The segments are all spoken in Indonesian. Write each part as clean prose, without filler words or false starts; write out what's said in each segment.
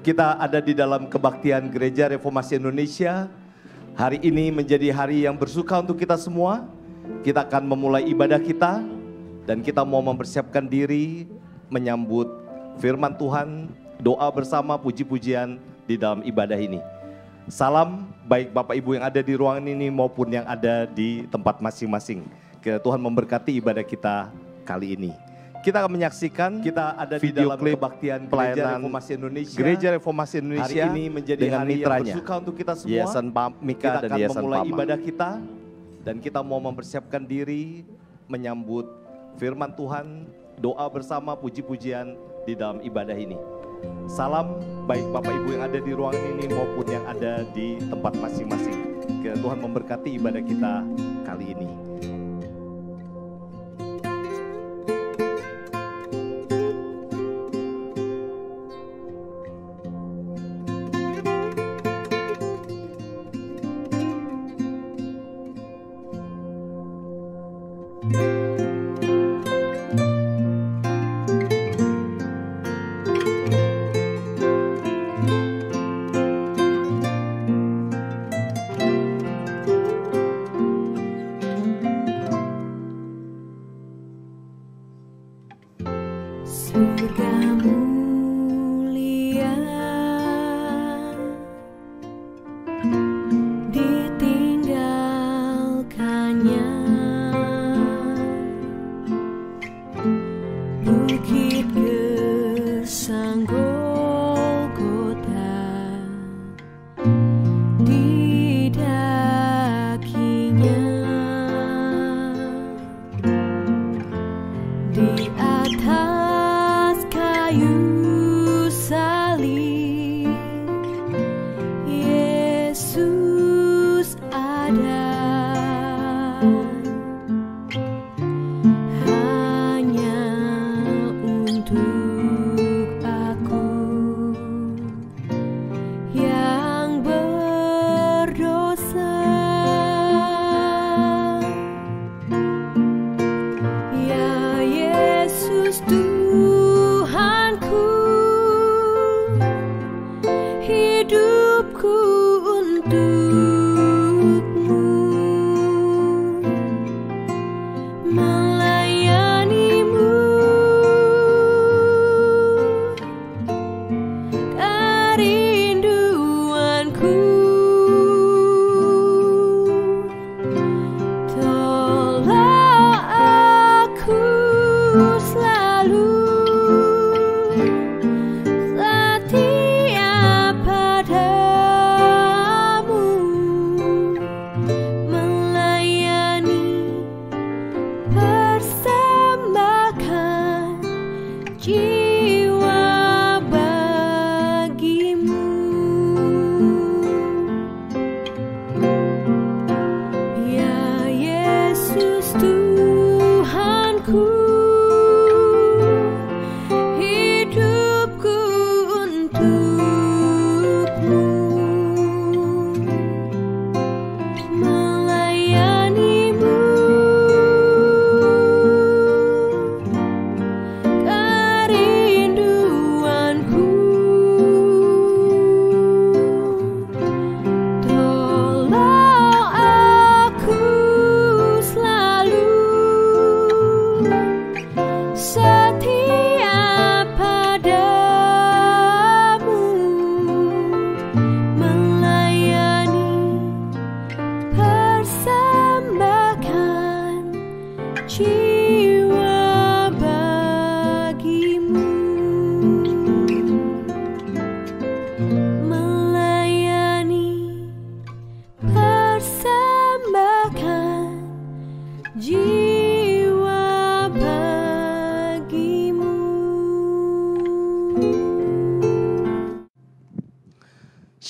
Kita ada di dalam kebaktian Gereja Reformasi Indonesia. Hari ini menjadi hari yang bersuka untuk kita semua. Kita akan memulai ibadah kita dan kita mau mempersiapkan diri menyambut firman Tuhan, doa bersama, puji-pujian di dalam ibadah ini. Salam baik Bapak Ibu yang ada di ruangan ini maupun yang ada di tempat masing-masing. Tuhan memberkati ibadah kita kali ini. Kita akan menyaksikan, kita ada di dalam kebaktian pelayanan Gereja Reformasi Indonesia. Hari ini menjadi dengan hari yang bersuka untuk kita semua. Yayasan Mika dan Yayasan memulai ibadah kita dan kita mau mempersiapkan diri menyambut firman Tuhan, doa bersama, puji-pujian di dalam ibadah ini. Salam baik Bapak Ibu yang ada di ruangan ini maupun yang ada di tempat masing-masing. Tuhan memberkati ibadah kita kali ini.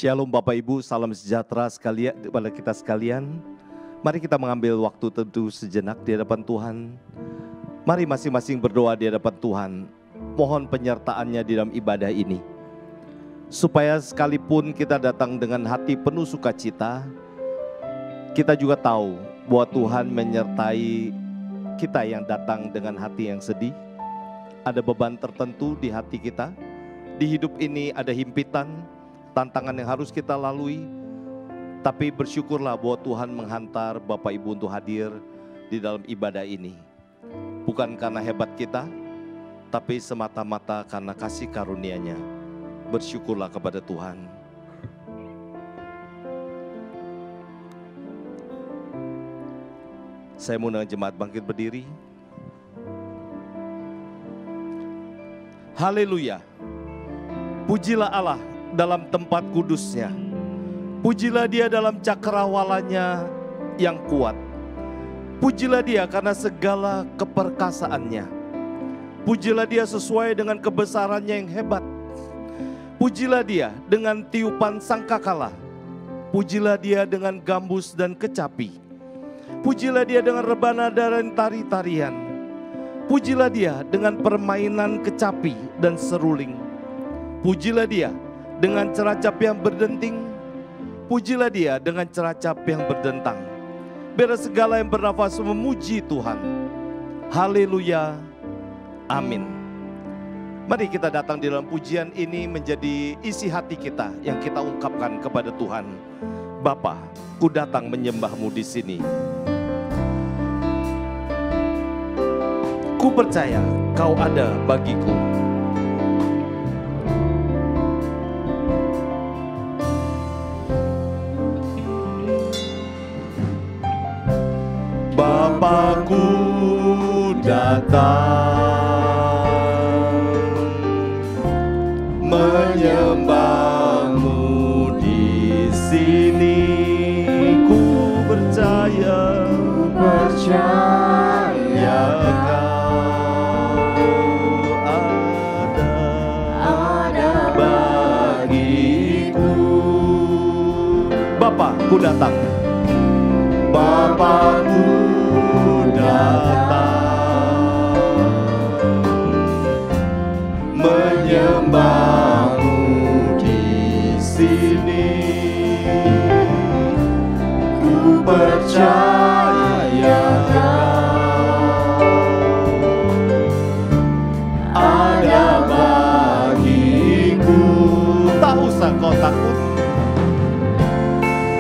Shalom Bapak Ibu, salam sejahtera sekalian kepada kita sekalian. Mari kita mengambil waktu tentu sejenak di hadapan Tuhan. Mari masing-masing berdoa di hadapan Tuhan. Mohon penyertaannya di dalam ibadah ini. Supaya sekalipun kita datang dengan hati penuh sukacita, kita juga tahu bahwa Tuhan menyertai kita yang datang dengan hati yang sedih. Ada beban tertentu di hati kita, Di hidup ini ada himpitan, tantangan yang harus kita lalui. Tapi bersyukurlah bahwa Tuhan menghantar Bapak Ibu untuk hadir di dalam ibadah ini. Bukan karena hebat kita, tapi semata-mata karena kasih karunia-Nya. Bersyukurlah kepada Tuhan. Saya mengundang jemaat bangkit berdiri. Haleluya. Pujilah Allah dalam tempat kudus-Nya. Pujilah Dia dalam cakrawala-Nya yang kuat. Pujilah Dia karena segala keperkasaannya. Pujilah Dia sesuai dengan kebesarannya yang hebat. Pujilah Dia dengan tiupan sangkakala. Pujilah Dia dengan gambus dan kecapi. Pujilah Dia dengan rebana dan tari-tarian. Pujilah Dia dengan permainan kecapi dan seruling. Pujilah Dia dengan ceracap yang berdenting. Pujilah Dia dengan ceracap yang berdentang. Biar segala yang bernafas memuji Tuhan. Haleluya. Amin. Mari kita datang di dalam pujian ini menjadi isi hati kita yang kita ungkapkan kepada Tuhan. Bapa, ku datang menyembah-Mu di sini. Ku percaya Kau ada bagiku. Bapakku datang menyembah-Mu di sini. Ku percaya, Bapakku datang. Bapakku datang menyembah-Mu di sini. Ku percaya ada bagiku. Tak usah kau takut.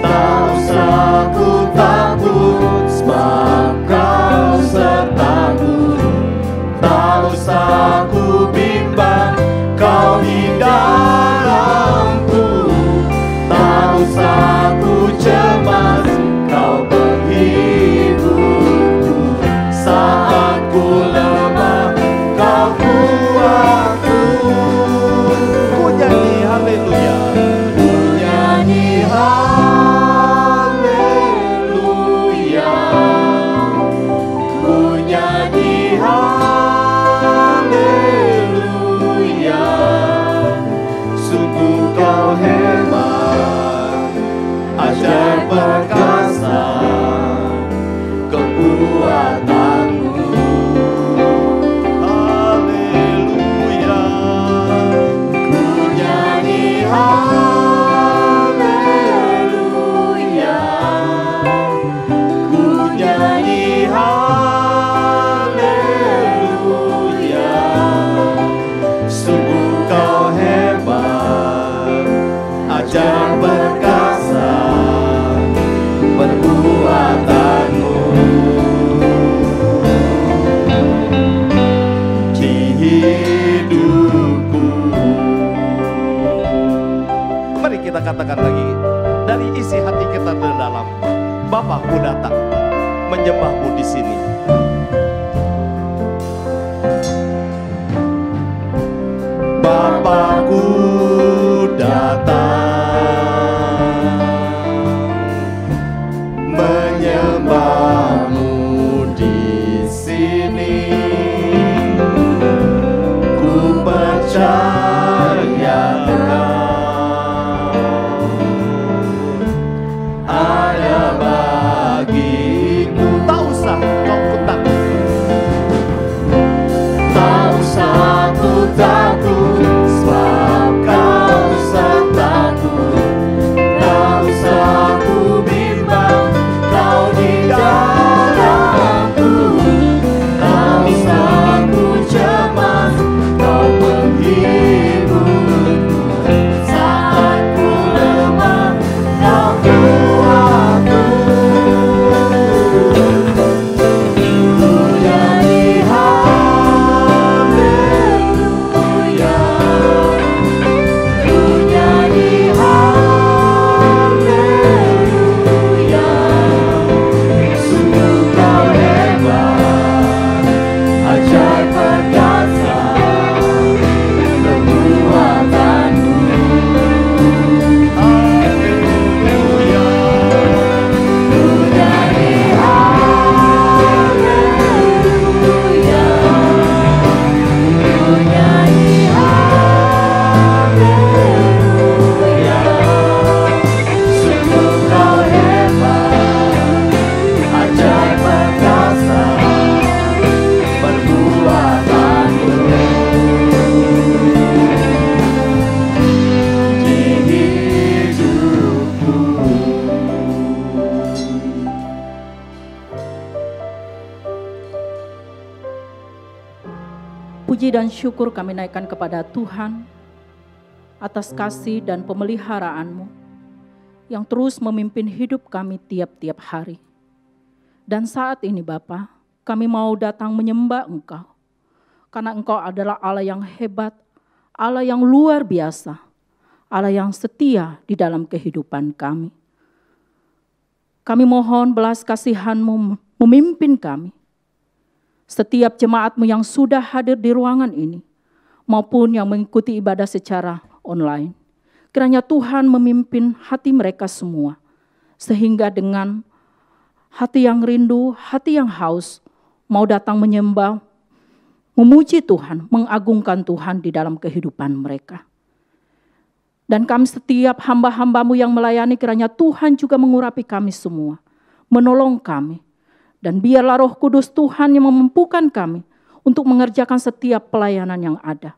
Tak usah ku takut, sebab Kau sertaku. Tak usah ku bimbang, Kau di dalamku. Tak usah ku cemas, Kau penghiburku. Saat ku lemah, Kau kuatku. Ku nyanyi haleluya. Ku nyanyi haleluya. Ku nyanyi haleluya. Sungguh Kau hebat, ajaib perkasa kekuatan-Mu. Haleluya. Ku nyanyi haleluya. Ku nyanyi haleluya. Sungguh Kau hebat, ajaib perkasa perbuatan-Mu. Di hidupku. Mari kita katakan lagi dari isi hati kita terdalam. Bapakku datang menyembah-Mu di sini. Bapakku datang menyembah-Mu di sini. Ku percaya Kau ada bagiku. Tak usah kau takut. puji dan syukur kami naikkan kepada Tuhan atas kasih dan pemeliharaan-Mu yang terus memimpin hidup kami tiap-tiap hari. Dan saat ini Bapa, kami mau datang menyembah Engkau. Karena Engkau adalah Allah yang hebat, Allah yang luar biasa, Allah yang setia di dalam kehidupan kami. Kami mohon belas kasihan-Mu memimpin kami. Setiap jemaat-Mu yang sudah hadir di ruangan ini, maupun yang mengikuti ibadah secara online. Kiranya Tuhan memimpin hati mereka semua, sehingga dengan hati yang rindu, hati yang haus, mau datang menyembah, memuji Tuhan, mengagungkan Tuhan di dalam kehidupan mereka. Dan kami setiap hamba-hamba-Mu yang melayani, kiranya Tuhan juga mengurapi kami semua, menolong kami. Dan biarlah Roh Kudus Tuhan yang memampukan kami untuk mengerjakan setiap pelayanan yang ada.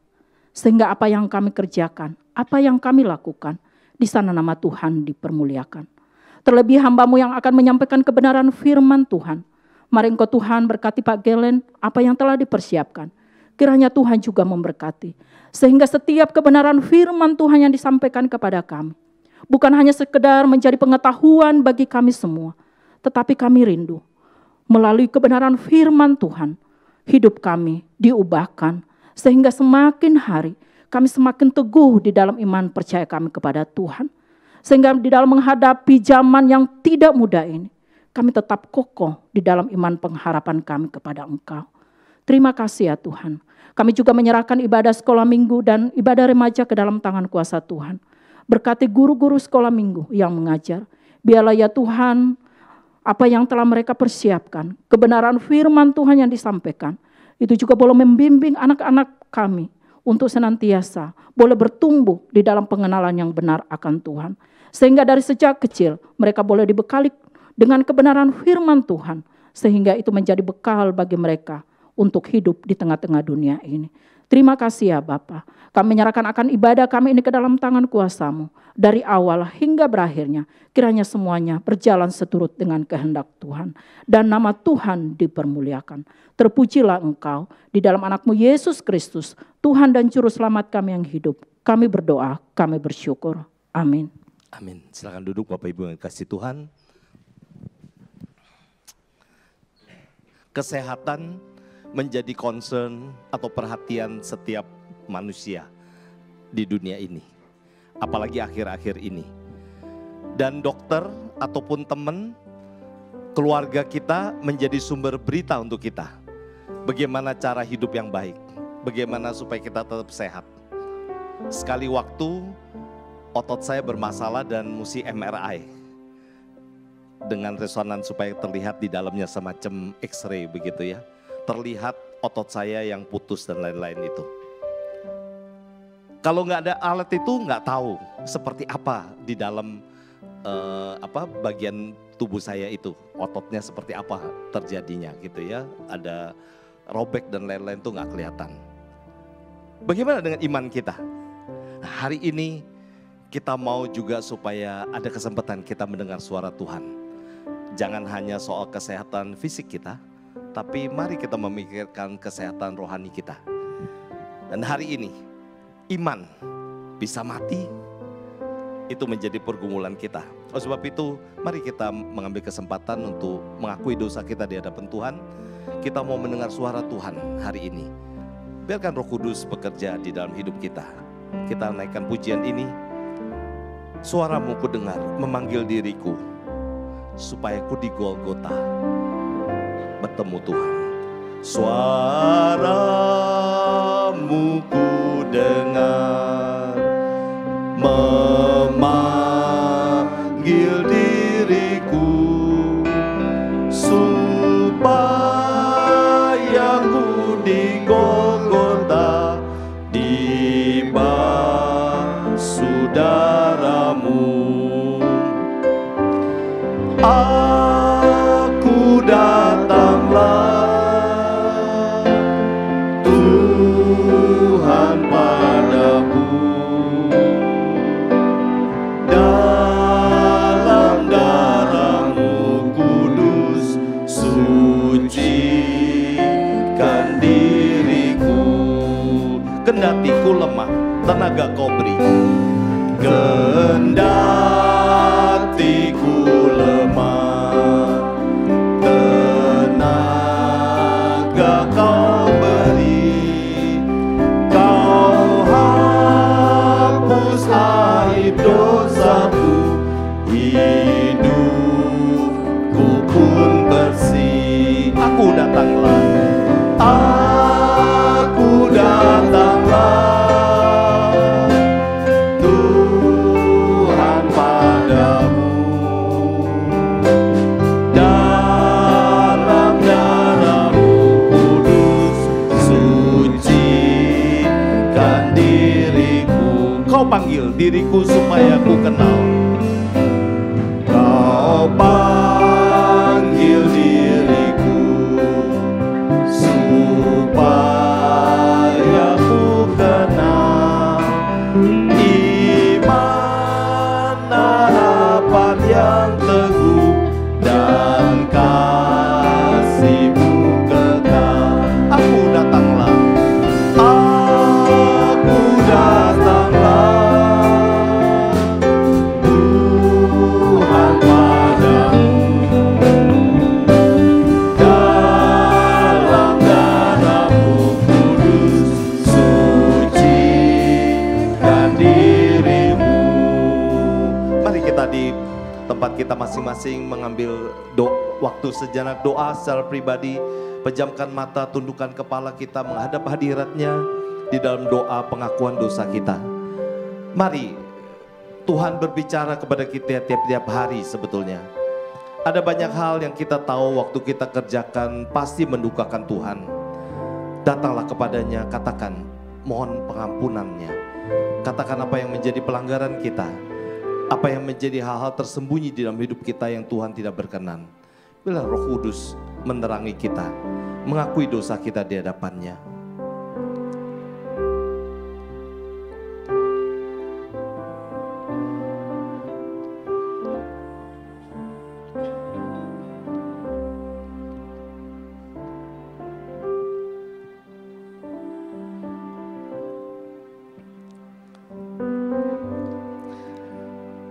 Sehingga apa yang kami kerjakan, apa yang kami lakukan, di sana nama Tuhan dipermuliakan. Terlebih hamba-Mu yang akan menyampaikan kebenaran firman Tuhan. Mari Engkau Tuhan berkati Pak Gelen, apa yang telah dipersiapkan. Kiranya Tuhan juga memberkati. Sehingga setiap kebenaran firman Tuhan yang disampaikan kepada kami, bukan hanya sekedar menjadi pengetahuan bagi kami semua, tetapi kami rindu. Melalui kebenaran firman Tuhan, hidup kami diubahkan, sehingga semakin hari kami semakin teguh di dalam iman percaya kami kepada Tuhan. Sehingga di dalam menghadapi zaman yang tidak mudah ini, kami tetap kokoh di dalam iman pengharapan kami kepada Engkau. Terima kasih ya Tuhan. Kami juga menyerahkan ibadah sekolah minggu dan ibadah remaja ke dalam tangan kuasa Tuhan. Berkati guru-guru sekolah minggu yang mengajar. Biarlah ya Tuhan, apa yang telah mereka persiapkan, kebenaran firman Tuhan yang disampaikan, itu juga boleh membimbing anak-anak kami untuk senantiasa boleh bertumbuh di dalam pengenalan yang benar akan Tuhan. Sehingga dari sejak kecil mereka boleh dibekali dengan kebenaran firman Tuhan, sehingga itu menjadi bekal bagi mereka untuk hidup di tengah-tengah dunia ini. Terima kasih ya Bapa. Kami menyerahkan akan ibadah kami ini ke dalam tangan kuasa-Mu. Dari awal hingga berakhirnya, kiranya semuanya berjalan seturut dengan kehendak Tuhan. Dan nama Tuhan dipermuliakan. Terpujilah Engkau di dalam anak-Mu Yesus Kristus, Tuhan dan Juru Selamat kami yang hidup. Kami berdoa, kami bersyukur. Amin. Amin. Silakan duduk Bapak Ibu yang kasih Tuhan. Kesehatan menjadi concern atau perhatian setiap manusia di dunia ini. Apalagi akhir-akhir ini. Dan dokter ataupun teman, keluarga kita menjadi sumber berita untuk kita. Bagaimana cara hidup yang baik. Bagaimana supaya kita tetap sehat. Sekali waktu otot saya bermasalah dan mesti MRI. Dengan resonan supaya terlihat di dalamnya semacam X-ray begitu ya. Terlihat otot saya yang putus dan lain-lain itu. Kalau nggak ada alat itu nggak tahu seperti apa di dalam bagian tubuh saya itu. Ototnya seperti apa terjadinya gitu ya. Ada robek dan lain-lain itu nggak kelihatan. Bagaimana dengan iman kita? Nah, hari ini kita mau juga supaya ada kesempatan kita mendengar suara Tuhan. Jangan hanya soal kesehatan fisik kita, tapi mari kita memikirkan kesehatan rohani kita. Dan hari ini, iman bisa mati, itu menjadi pergumulan kita. Oleh sebab itu, mari kita mengambil kesempatan untuk mengakui dosa kita di hadapan Tuhan. Kita mau mendengar suara Tuhan hari ini. Biarkan Roh Kudus bekerja di dalam hidup kita. Kita naikkan pujian ini. Suaramu ku dengar memanggil diriku, supaya ku di Golgota bertemu Tuhan. Suaramu ku dengar memanggil diriku, supaya ku di Golgota dibasuh darah-Mu. Aku datanglah Tuhan padamu, dalam darah-Mu kudus sucikan diriku. tenaga kau beri. Kendati ku lemah, tenaga kau beri. Kau hapus aib dosaku, hidupku pun bersih. Aku datanglah, aku datanglah, Tuhan padamu. Dalam darah-Mu kudus, sucikan diriku. Kau panggil diriku supaya ku kenal. Kau panggil diriku supaya ku kenal. Iman harapan yang teguh dan kasih-Mu kekal. Aku datanglah, aku datanglah, Tuhan padamu. Dalam darah-Mu kudus, sucikan dirimu. Mari kita di tempat kita masing-masing mengambil waktu sejenak doa secara pribadi. Pejamkan mata, tundukkan kepala kita menghadap hadirat-Nya di dalam doa pengakuan dosa kita. Mari Tuhan berbicara kepada kita tiap-tiap hari sebetulnya. Ada banyak hal yang kita tahu waktu kita kerjakan pasti mendukakan Tuhan. Datanglah kepadanya, katakan mohon pengampunan-Nya. Katakan apa yang menjadi pelanggaran kita, apa yang menjadi hal-hal tersembunyi di dalam hidup kita yang Tuhan tidak berkenan. Bila Roh Kudus menerangi kita, mengakui dosa kita di hadapan-Nya.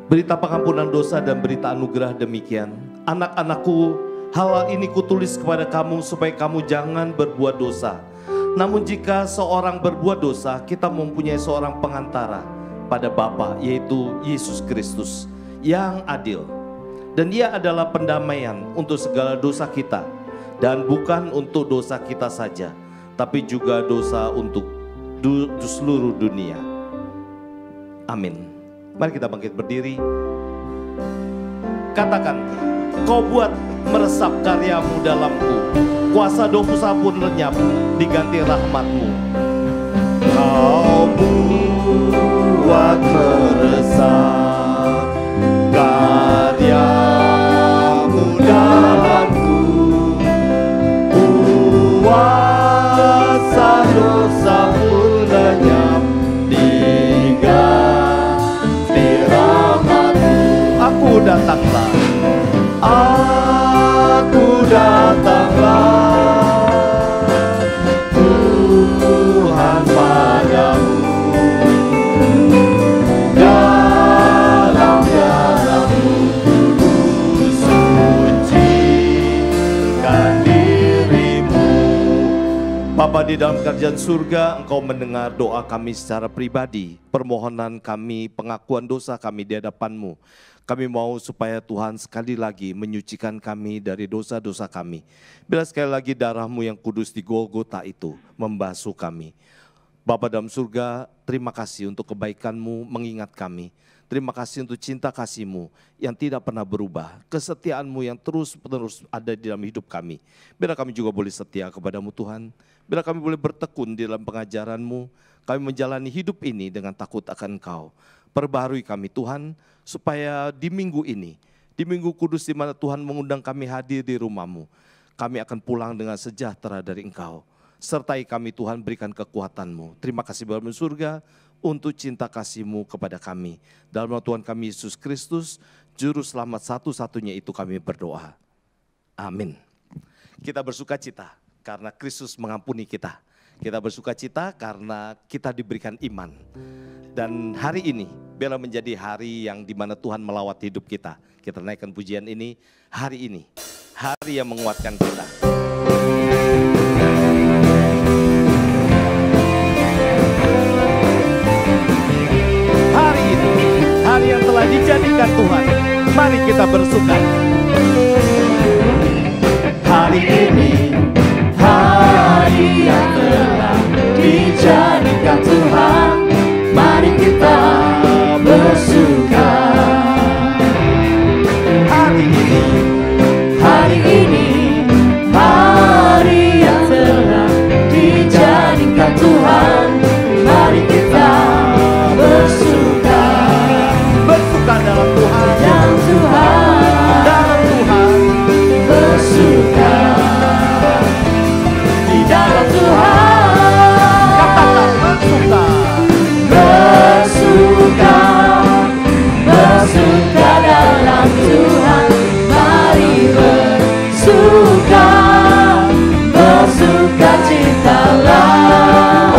Berita pengampunan dosa dan berita anugerah demikian. Anak-anakku, hal ini kutulis kepada kamu supaya kamu jangan berbuat dosa. Namun jika seorang berbuat dosa, kita mempunyai seorang pengantara pada Bapa, yaitu Yesus Kristus yang adil. Dan Dia adalah pendamaian untuk segala dosa kita. Dan bukan untuk dosa kita saja, tapi juga dosa untuk seluruh dunia. Amin. Mari kita bangkit berdiri. Katakan, kau buat meresap karya-Mu dalamku. Kuasa dosa pun lenyap diganti rahmat-Mu. Kau buat meresap karya-Mu dalamku. Kuasa dosa pun lenyap diganti rahmat-Mu. Aku datanglah, aku datanglah, Tuhan padamu. Dalam darah-Mu kudus, sucikan dirimu. Bapa di dalam kerajaan surga, Engkau mendengar doa kami secara pribadi, permohonan kami, pengakuan dosa kami di hadapan-Mu. Kami mau supaya Tuhan sekali lagi menyucikan kami dari dosa-dosa kami. Bila sekali lagi darah-Mu yang kudus di Golgota itu membasuh kami. Bapa dalam surga, terima kasih untuk kebaikan-Mu mengingat kami. Terima kasih untuk cinta kasih-Mu yang tidak pernah berubah. Kesetiaan-Mu yang terus-menerus ada di dalam hidup kami. Bila kami juga boleh setia kepada-Mu Tuhan. Bila kami boleh bertekun di dalam pengajaran-Mu. Kami menjalani hidup ini dengan takut akan Engkau. Perbaharui kami Tuhan, supaya di minggu ini, di minggu kudus di mana Tuhan mengundang kami hadir di rumah-Mu, kami akan pulang dengan sejahtera dari Engkau. Sertai kami Tuhan, berikan kekuatan-Mu. Terima kasih Bapa di surga untuk cinta kasih-Mu kepada kami. Dalam nama Tuhan kami Yesus Kristus, Juru Selamat satu-satunya itu kami berdoa. Amin. Kita bersuka cita karena Kristus mengampuni kita. Kita bersuka cita karena kita diberikan iman. Dan hari ini biarlah menjadi hari yang dimana Tuhan melawat hidup kita. Kita naikkan pujian ini, hari ini, hari yang menguatkan kita. Hari ini, hari yang telah dijadikan Tuhan, mari kita bersuka. Hari ini, hari yang telah dijadikan Tuhan, mari kita bersuka. Hari ini, hari ini, hari yang telah dijadikan Tuhan, mari kita bersuka. Bersuka dalam Tuhan, dalam Tuhan, dalam Tuhan, bersuka di dalam Tuhan. Katakan bersuka. Bersuka, bersuka dalam Tuhan, mari bersuka, bersuka citalah.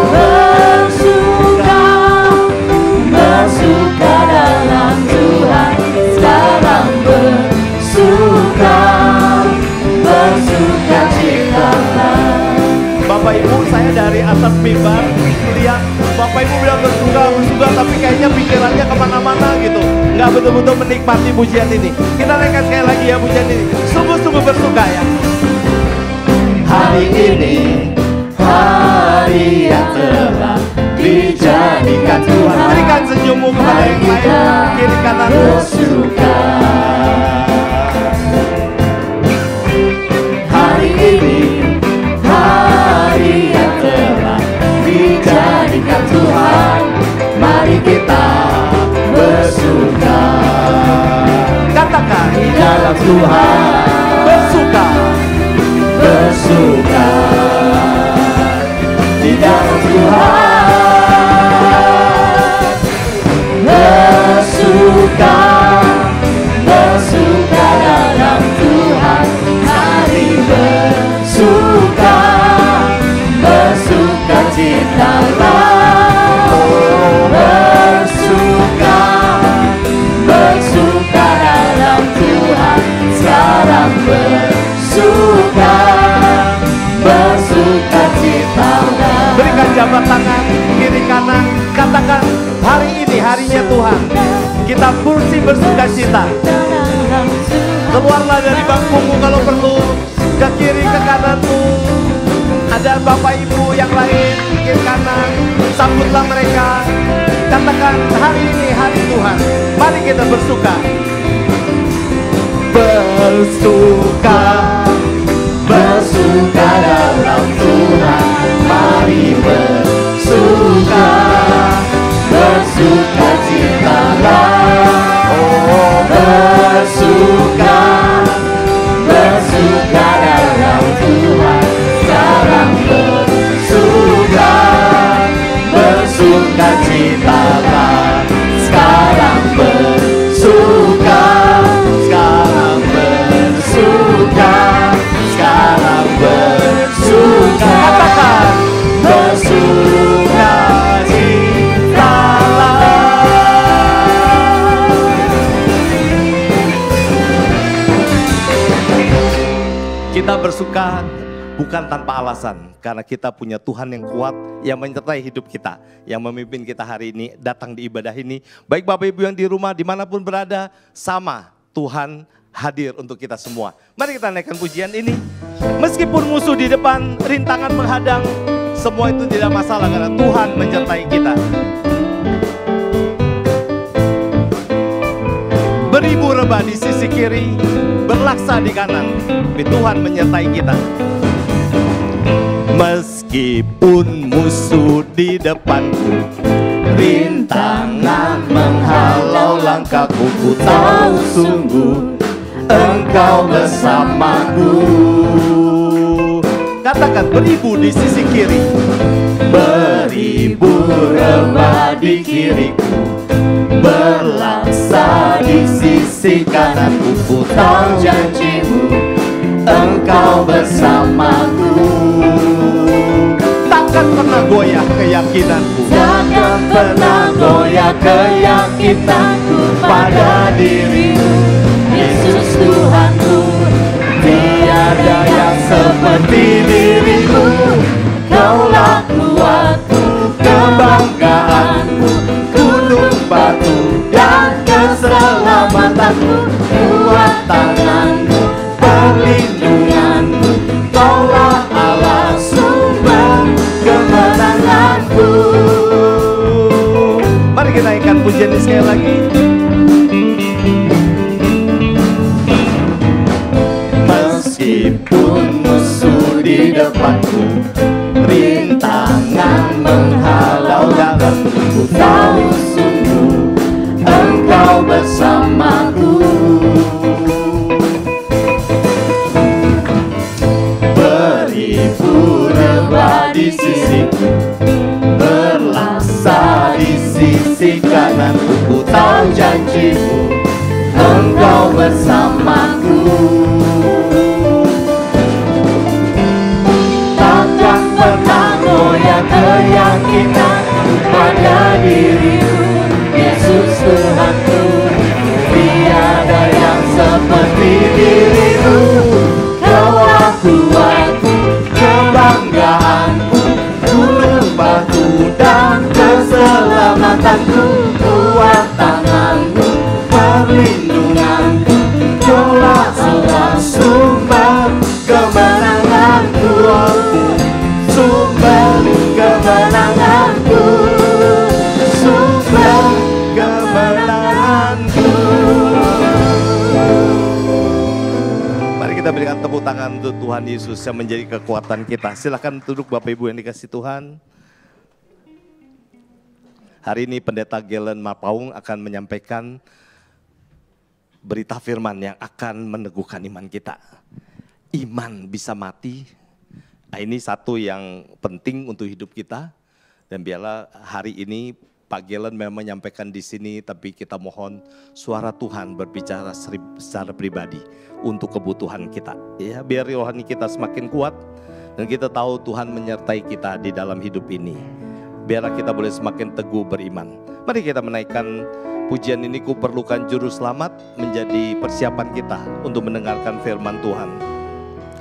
Bersuka, bersuka dalam Tuhan, sekarang bersuka, bersuka citalah. Bapak Ibu, saya dari atas mimbar lihat Bapak Ibu bilang bersuka, tapi kayaknya pikirannya kemana-mana gitu. Nggak betul-betul menikmati pujian ini. Kita naikkan sekali lagi ya pujian ini. Sungguh-sungguh bersuka ya. Hari ini, hari yang telah dijadikan Tuhan. Berikan senyummu kepada yang lain, kiri kanan. Bersuka. Hari ini, hari yang telah dijadikan Tuhan, mari kita bersuka. Katakan di dalam Tuhan, bersuka, bersuka di dalam Tuhan, bersuka, bersuka dalam Tuhan, mari bersuka, bersuka citalah. Bersuka, bersuka dalam Tuhan, sekarang bersuka, bersuka citalah. Berikan jabat tangan kiri kanan, katakan hari ini harinya Tuhan. Kita kursi bersuka cita. Keluarlah dari bangkumu kalau perlu, ke kiri ke kananmu. Ada Bapak Ibu yang lain kiri kanan, sambutlah mereka. Katakan hari ini hari Tuhan, mari kita bersuka. Bersuka, bersuka dalam Tuhan, mari bersuka, bersuka citalah. Oh bersuka, bersuka dalam Tuhan, sekarang bersuka, bersuka citalah. Sekarang bersuka, sekarang bersuka, sekarang bersuka. Katakan bersuka citalah. Kita bersuka bukan tanpa alasan, karena kita punya Tuhan yang kuat, yang menyertai hidup kita, yang memimpin kita hari ini, datang di ibadah ini. Baik Bapak Ibu yang di rumah, dimanapun berada, sama Tuhan hadir untuk kita semua. Mari kita naikkan pujian ini. Meskipun musuh di depan, rintangan menghadang, semua itu tidak masalah karena Tuhan menyertai kita. Beribu rebah di sisi kiri, berlaksa di kanan, tapi Tuhan menyertai kita. Meskipun musuh di depanku, rintangan menghalau langkahku, ku tahu sungguh Engkau bersamaku. Katakan beribu di sisi kiri, beribu rebah di kiriku, berlaksa di sisi kananku, ku tahu janjimu Engkau bersamaku. keyakinanku. Takkan pernah goyah keyakinanku pada dirimu, Yesus Tuhanku. Tiada yang seperti dirimu, Kaulah kuatku, kebanggaanku, gunung batu dan keselamatanku, kuat tanganmu, perlindunganku, Kaulah Allah sumber kemenanganku. Mari kita naikkan pujian ini sekali lagi. Meskipun musuh di depanku, rintangan menghalau jalanku, ku tahu sungguh Engkau bersamaku. Beribu rebah di sisiku, berlaksa di sisi kananku, ku tahu janjimu Engkau bersamaku. Takkan pernah goyah keyakinanku pada dirimu, Yesus Tuhanku. Tiada yang seperti dirimu, Kaulah kuatku, kebanggaanku, gunung batu dan keselamatanku, kuat tanganmu, perlindunganku, Kaulah Allah sumber kemenanganku, sumber kemenanganku, sumber kemenanganku. Mari kita berikan tepuk tangan untuk Tuhan Yesus yang menjadi kekuatan kita. Silakan duduk Bapak Ibu yang dikasih Tuhan. Hari ini Pendeta Galen Mapaung akan menyampaikan berita firman yang akan meneguhkan iman kita. Iman bisa mati. Nah, ini satu yang penting untuk hidup kita. Dan biarlah hari ini Pak Galen memang menyampaikan di sini, tapi kita mohon suara Tuhan berbicara secara pribadi untuk kebutuhan kita. Ya, biar rohani kita semakin kuat dan kita tahu Tuhan menyertai kita di dalam hidup ini. Biarlah kita boleh semakin teguh beriman. Mari kita menaikkan pujian ini, Ku Perlukan Juru Selamat, menjadi persiapan kita untuk mendengarkan firman Tuhan.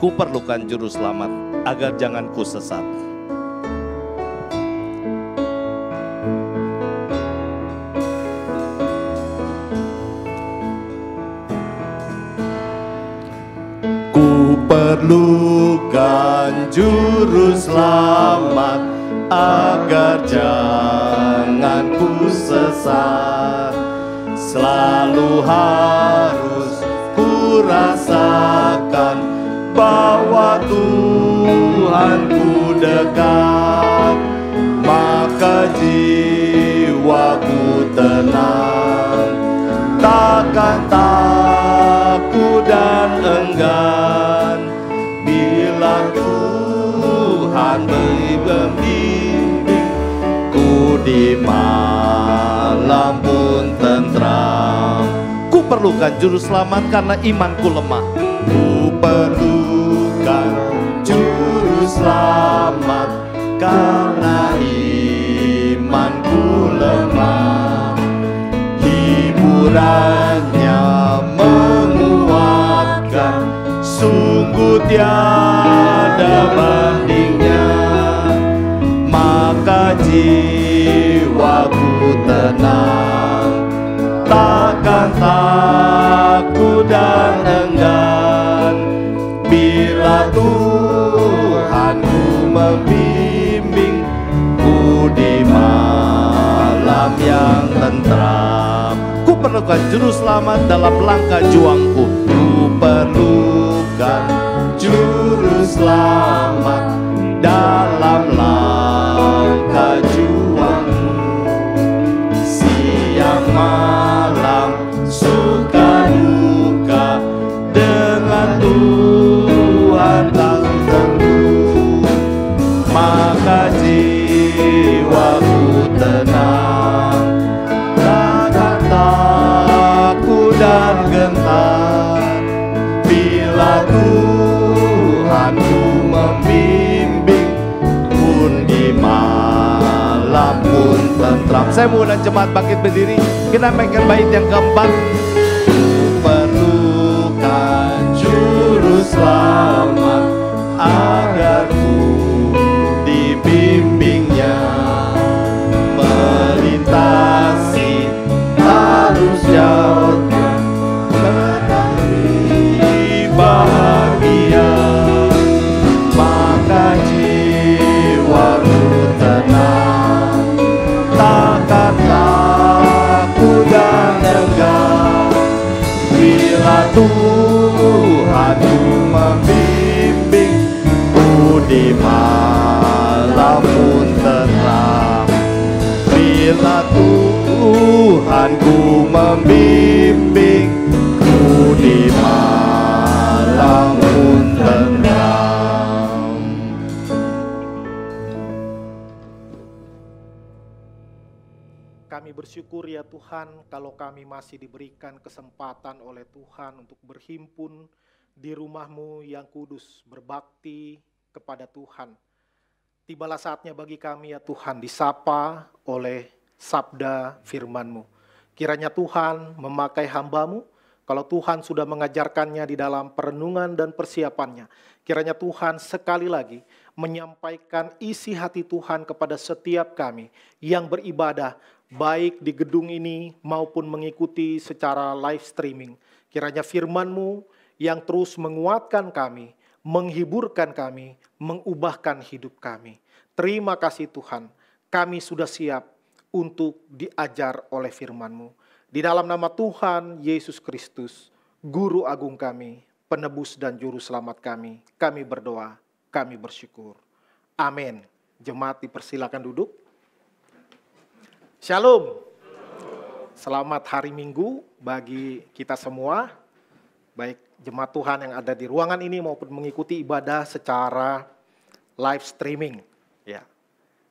Ku perlukan Juru Selamat agar jangan ku sesat. Ku perlukan Juru Selamat agar jangan ku sesat. Selalu harus ku rasakan bahwa Tuhanku dekat, maka jiwaku tenang, takkan takut dan enggan bila Tuhan membimbing ku di malam pun tentram. Ku perlukan Juru Selamat karena imanku lemah. Ku perlukan Juru Selamat karena imanku lemah. Hiburannya menguatkan, sungguh tiada bandingnya. Maka jiwaku tenang, takkan takut dan enggan bila Tuhanku membimbing ku di malam yang tentram. Ku perlukan Juru Selamat dalam langkah juangku. Ku perlukan Juru Selamat dalam langkah juangku. Siang malam suka duka dengan Tuhan tak tentu, maka jiwaku tenang, takkan takut dan gentar bila Tuhanku membimbing ku Mu dan jemaat bangkit berdiri. Kita mainkan bait yang keempat. Perlukan juru selamat agar ku dibimbingnya melintasi arus jautnya menari bahagia, maka jiwaku tenang, takkan takut dan enggan bila Tuhanku membimbingku di malam pun terang. Bila Tuhanku membimbingku di malam pun tenang. Kami bersyukur ya Tuhan kalau kami masih diberikan kesempatan oleh Tuhan untuk berhimpun di rumah-Mu yang kudus, berbakti kepada Tuhan. Tibalah saatnya bagi kami ya Tuhan disapa oleh sabda firman-Mu. Kiranya Tuhan memakai hamba-Mu, kalau Tuhan sudah mengajarkannya di dalam perenungan dan persiapannya. Kiranya Tuhan sekali lagi menyampaikan isi hati Tuhan kepada setiap kami yang beribadah, baik di gedung ini maupun mengikuti secara live streaming. Kiranya firman-Mu yang terus menguatkan kami, menghiburkan kami, mengubahkan hidup kami. Terima kasih Tuhan, kami sudah siap untuk diajar oleh firman-Mu. Di dalam nama Tuhan Yesus Kristus, Guru Agung kami, Penebus dan Juru Selamat kami berdoa, kami bersyukur. Amin. Jemaat dipersilakan duduk. Shalom. Selamat hari Minggu bagi kita semua, baik jemaat Tuhan yang ada di ruangan ini maupun mengikuti ibadah secara live streaming. Ya,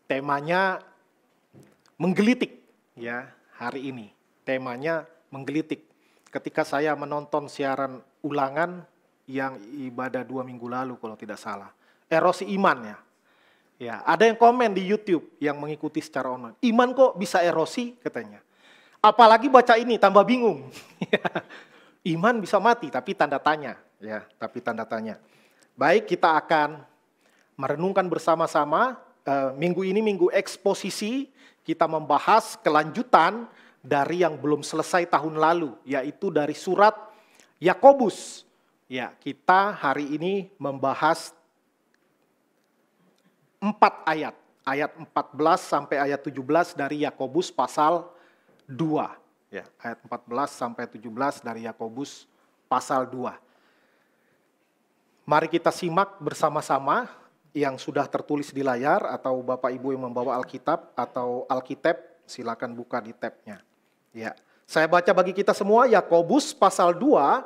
temanya menggelitik ya hari ini. Temanya menggelitik. Ketika saya menonton siaran ulangan yang ibadah 2 minggu lalu kalau tidak salah, erosi iman ya. Ya, ada yang komen di YouTube yang mengikuti secara online. Iman kok bisa erosi katanya. Apalagi baca ini tambah bingung. Iman bisa mati tapi tanda tanya, ya, tapi tanda tanya. Baik, kita akan merenungkan bersama-sama minggu ini minggu eksposisi, kita membahas kelanjutan dari yang belum selesai tahun lalu, yaitu dari surat Yakobus. Ya, kita hari ini membahas 4 ayat. Ayat 14 sampai ayat 17 dari Yakobus pasal 2. Ya, ayat 14 sampai 17 dari Yakobus pasal 2. Mari kita simak bersama-sama yang sudah tertulis di layar, atau Bapak Ibu yang membawa Alkitab atau Alkitab, silakan buka di tabnya. Ya, saya baca bagi kita semua Yakobus pasal 2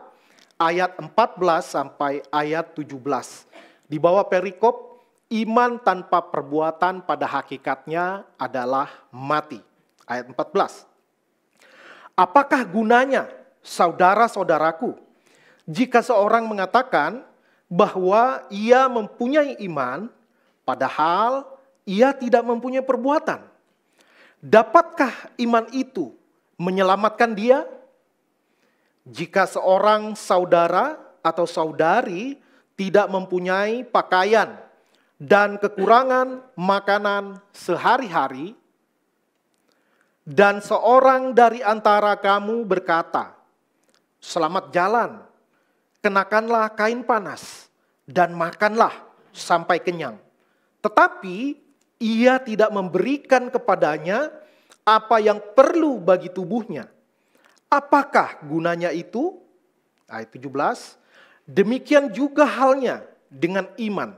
ayat 14 sampai ayat 17. Di bawah perikop, iman tanpa perbuatan pada hakikatnya adalah mati. Ayat 14. Apakah gunanya, saudara-saudaraku, jika seorang mengatakan bahwa ia mempunyai iman, padahal ia tidak mempunyai perbuatan? Dapatkah iman itu menyelamatkan dia? Jika seorang saudara atau saudari tidak mempunyai pakaian dan kekurangan makanan sehari-hari, dan seorang dari antara kamu berkata, selamat jalan, kenakanlah kain panas, dan makanlah sampai kenyang. Tetapi ia tidak memberikan kepadanya apa yang perlu bagi tubuhnya. Apakah gunanya itu? Ayat 17, demikian juga halnya dengan iman.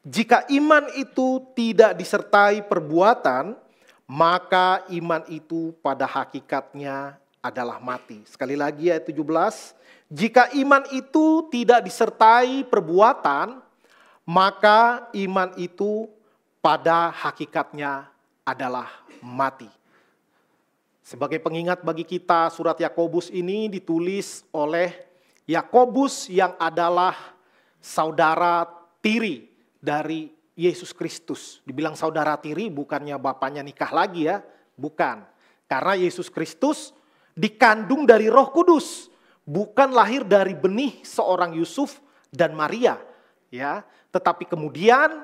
Jika iman itu tidak disertai perbuatan, maka iman itu pada hakikatnya adalah mati. Sekali lagi ayat 17, jika iman itu tidak disertai perbuatan, maka iman itu pada hakikatnya adalah mati. Sebagai pengingat bagi kita, surat Yakobus ini ditulis oleh Yakobus yang adalah saudara tiri dari Yesus Kristus. Dibilang saudara tiri bukannya bapaknya nikah lagi ya, bukan. Karena Yesus Kristus dikandung dari Roh Kudus, bukan lahir dari benih seorang Yusuf dan Maria, ya. Tetapi kemudian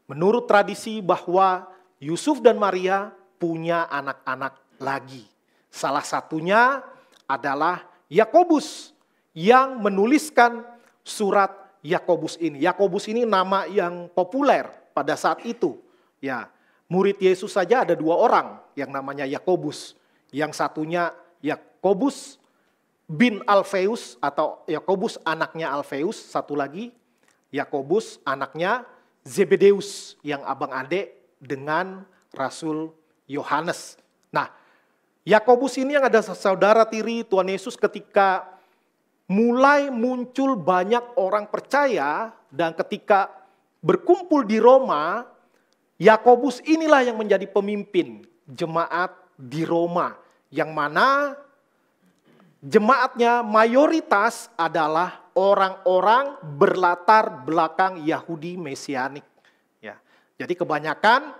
menurut tradisi bahwa Yusuf dan Maria punya anak-anak lagi. Salah satunya adalah Yakobus yang menuliskan surat Yakobus ini. Yakobus ini nama yang populer pada saat itu. Ya, murid Yesus saja ada 2 orang yang namanya Yakobus. Yang satunya Yakobus bin Alfeus atau Yakobus anaknya Alfeus. Satu lagi Yakobus anaknya Zebedeus yang abang adik dengan Rasul Yohanes. Nah, Yakobus ini yang ada saudara tiri Tuhan Yesus ketika mulai muncul banyak orang percaya dan ketika berkumpul di Roma, Yakobus inilah yang menjadi pemimpin jemaat di Roma, yang mana jemaatnya mayoritas adalah orang-orang berlatar belakang Yahudi Mesianik. Ya, jadi kebanyakan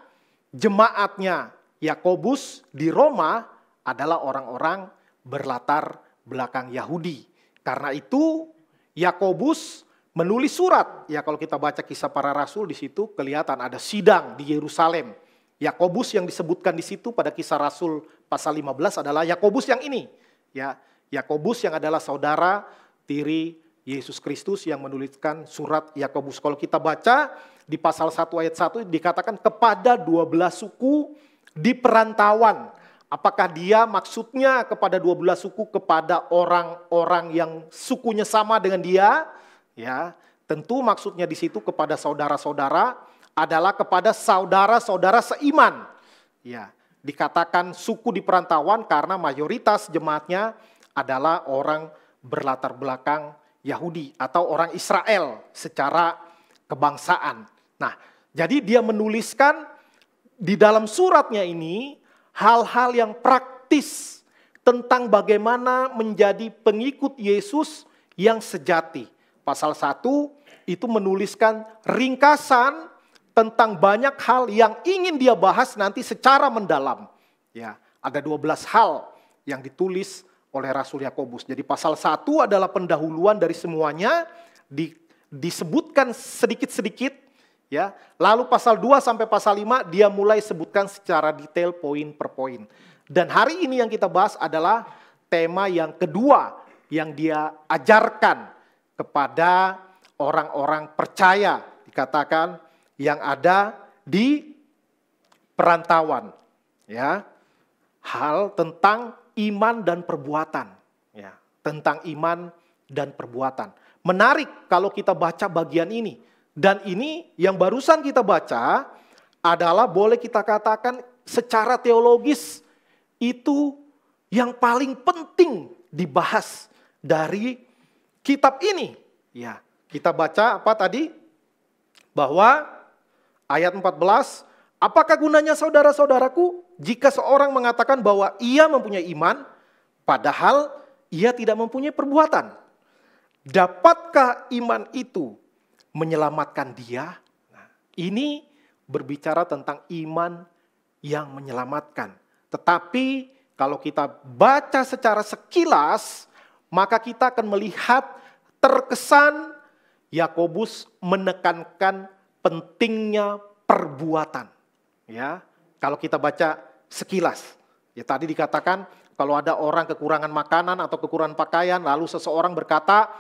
jemaatnya Yakobus di Roma adalah orang-orang berlatar belakang Yahudi. Karena itu Yakobus menulis surat. Ya, kalau kita baca Kisah Para Rasul di situ kelihatan ada sidang di Yerusalem. Yakobus yang disebutkan di situ pada Kisah Rasul pasal 15 adalah Yakobus yang ini. Ya, Yakobus yang adalah saudara tiri Yesus Kristus yang menuliskan surat Yakobus. Kalau kita baca di pasal 1 ayat 1 dikatakan kepada 12 suku di perantauan. Apakah dia maksudnya kepada 12 suku kepada orang-orang yang sukunya sama dengan dia? Ya, tentu maksudnya di situ kepada saudara-saudara adalah kepada saudara-saudara seiman. Ya, dikatakan suku di perantauan karena mayoritas jemaatnya adalah orang berlatar belakang Yahudi atau orang Israel secara kebangsaan. Nah, jadi dia menuliskan di dalam suratnya ini hal-hal yang praktis tentang bagaimana menjadi pengikut Yesus yang sejati. Pasal 1 itu menuliskan ringkasan tentang banyak hal yang ingin dia bahas nanti secara mendalam. Ya, ada 12 hal yang ditulis oleh Rasul Yakobus. Jadi pasal 1 adalah pendahuluan dari semuanya, disebutkan sedikit-sedikit, ya. Lalu pasal 2 sampai pasal 5 dia mulai sebutkan secara detail poin per poin. Dan hari ini yang kita bahas adalah tema yang kedua yang dia ajarkan kepada orang-orang percaya, dikatakan yang ada di perantauan, ya. Hal tentang iman dan perbuatan, ya, tentang iman dan perbuatan. Menarik kalau kita baca bagian ini. Dan ini yang barusan kita baca adalah boleh kita katakan secara teologis itu yang paling penting dibahas dari kitab ini. Ya, kita baca apa tadi? Bahwa ayat 14, apakah gunanya saudara-saudaraku jika seorang mengatakan bahwa ia mempunyai iman, padahal ia tidak mempunyai perbuatan? Dapatkah iman itu menyelamatkan dia? Nah, ini berbicara tentang iman yang menyelamatkan. Tetapi kalau kita baca secara sekilas, maka kita akan melihat terkesan Yakobus menekankan pentingnya perbuatan. Ya, kalau kita baca sekilas, ya tadi dikatakan kalau ada orang kekurangan makanan atau kekurangan pakaian, lalu seseorang berkata,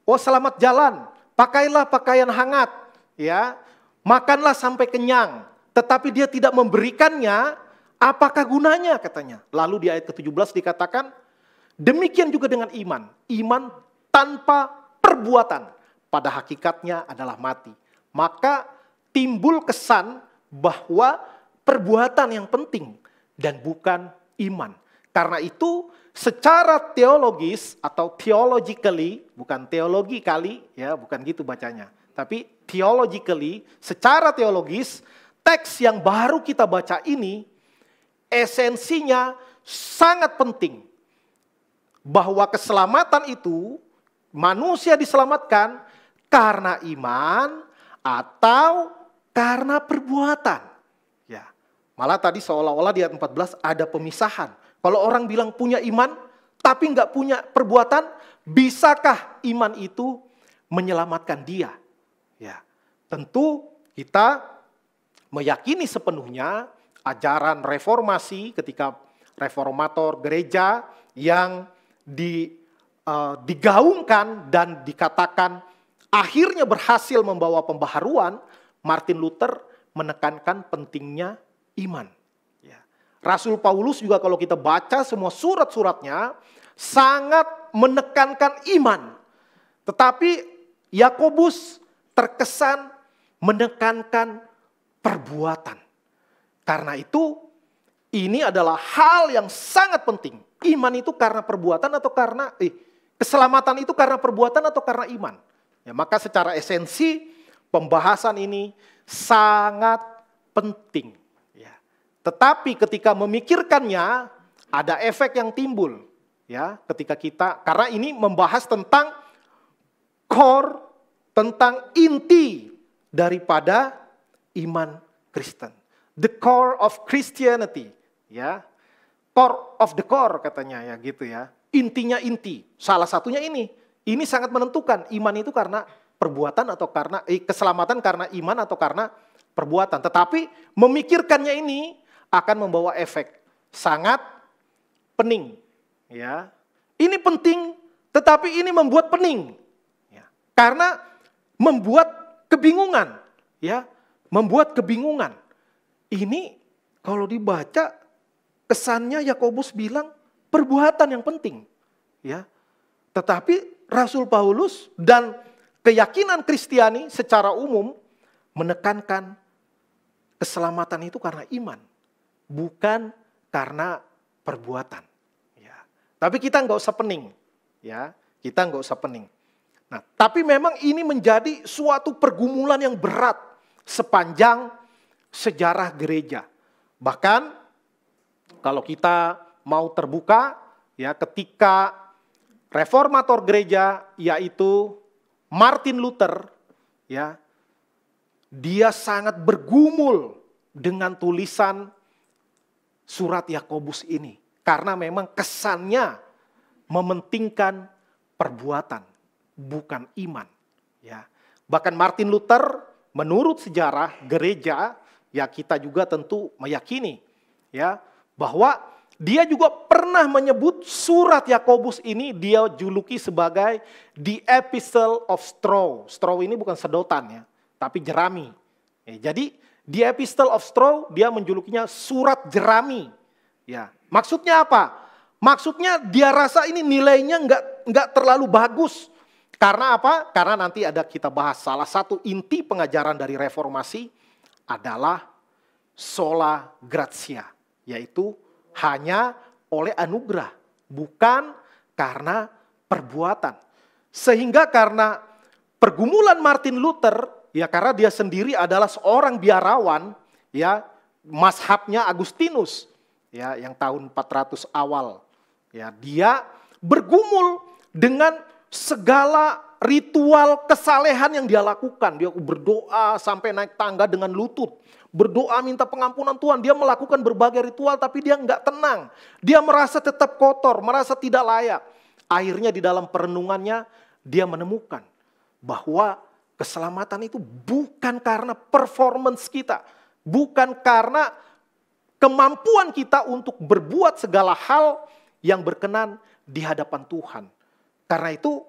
"Oh, selamat jalan, pakailah pakaian hangat, ya, makanlah sampai kenyang." Tetapi dia tidak memberikannya, apakah gunanya katanya? Lalu di ayat ke-17 dikatakan, demikian juga dengan iman. Iman tanpa perbuatan pada hakikatnya adalah mati. Maka timbul kesan bahwa perbuatan yang penting dan bukan iman. Karena itu secara teologis atau theologically, bukan teologi kali, ya, bukan gitu bacanya. Tapi theologically, secara teologis, teks yang baru kita baca ini esensinya sangat penting. Bahwa keselamatan itu manusia diselamatkan karena iman atau karena perbuatan. Ya, Malah tadi seolah-olah di ayat 14 ada pemisahan. Kalau orang bilang punya iman, tapi nggak punya perbuatan, bisakah iman itu menyelamatkan dia? Ya, tentu kita meyakini sepenuhnya ajaran reformasi ketika reformator gereja yang digaungkan dan dikatakan akhirnya berhasil membawa pembaharuan. Martin Luther menekankan pentingnya iman. Ya. Rasul Paulus juga kalau kita baca semua surat-suratnya sangat menekankan iman. Tetapi Yakobus terkesan menekankan perbuatan. Karena itu ini adalah hal yang sangat penting. Iman itu karena perbuatan atau karena keselamatan itu karena perbuatan atau karena iman. Ya, maka secara esensi pembahasan ini sangat penting. Ya. Tetapi ketika memikirkannya ada efek yang timbul. Ya, ketika kita, karena ini membahas tentang core, tentang inti daripada iman Kristen. The core of Christianity. Ya, core of the core katanya ya gitu ya. Intinya inti. Salah satunya ini. Ini sangat menentukan iman itu karena perbuatan atau karena keselamatan karena iman atau karena perbuatan. Tetapi memikirkannya ini akan membawa efek sangat pening. Ya, ini penting, tetapi ini membuat pening. Ya, karena membuat kebingungan. Ya, membuat kebingungan. Ini kalau dibaca kesannya Yakobus bilang perbuatan yang penting. Ya, tetapi Rasul Paulus dan keyakinan Kristiani secara umum menekankan keselamatan itu karena iman, bukan karena perbuatan. Ya. Tapi kita nggak usah pening, ya kita nggak usah pening. Nah, tapi memang ini menjadi suatu pergumulan yang berat sepanjang sejarah gereja. Bahkan kalau kita mau terbuka, ya ketika reformator gereja yaitu Martin Luther, ya dia sangat bergumul dengan tulisan surat Yakobus ini karena memang kesannya mementingkan perbuatan bukan iman. Ya, bahkan Martin Luther menurut sejarah gereja, ya kita juga tentu meyakini, ya bahwa dia juga pernah menyebut surat Yakobus ini dia juluki sebagai the epistle of straw. Straw ini bukan sedotan ya, tapi jerami. Ya, jadi the epistle of straw dia menjulukinya surat jerami. Ya, maksudnya apa? Maksudnya dia rasa ini nilainya nggak terlalu bagus. Karena apa? Karena nanti ada kita bahas salah satu inti pengajaran dari reformasi adalah sola gratia, yaitu hanya oleh anugerah, bukan karena perbuatan. Sehingga karena pergumulan Martin Luther, ya karena dia sendiri adalah seorang biarawan, ya mazhabnya Agustinus, ya yang tahun 400 awal, ya dia bergumul dengan segala ritual kesalehan yang dia lakukan. Dia berdoa sampai naik tangga dengan lutut. Berdoa minta pengampunan Tuhan. Dia melakukan berbagai ritual tapi dia nggak tenang. Dia merasa tetap kotor, merasa tidak layak. Akhirnya di dalam perenungannya dia menemukan bahwa keselamatan itu bukan karena performance kita. Bukan karena kemampuan kita untuk berbuat segala hal yang berkenan di hadapan Tuhan. Karena itu,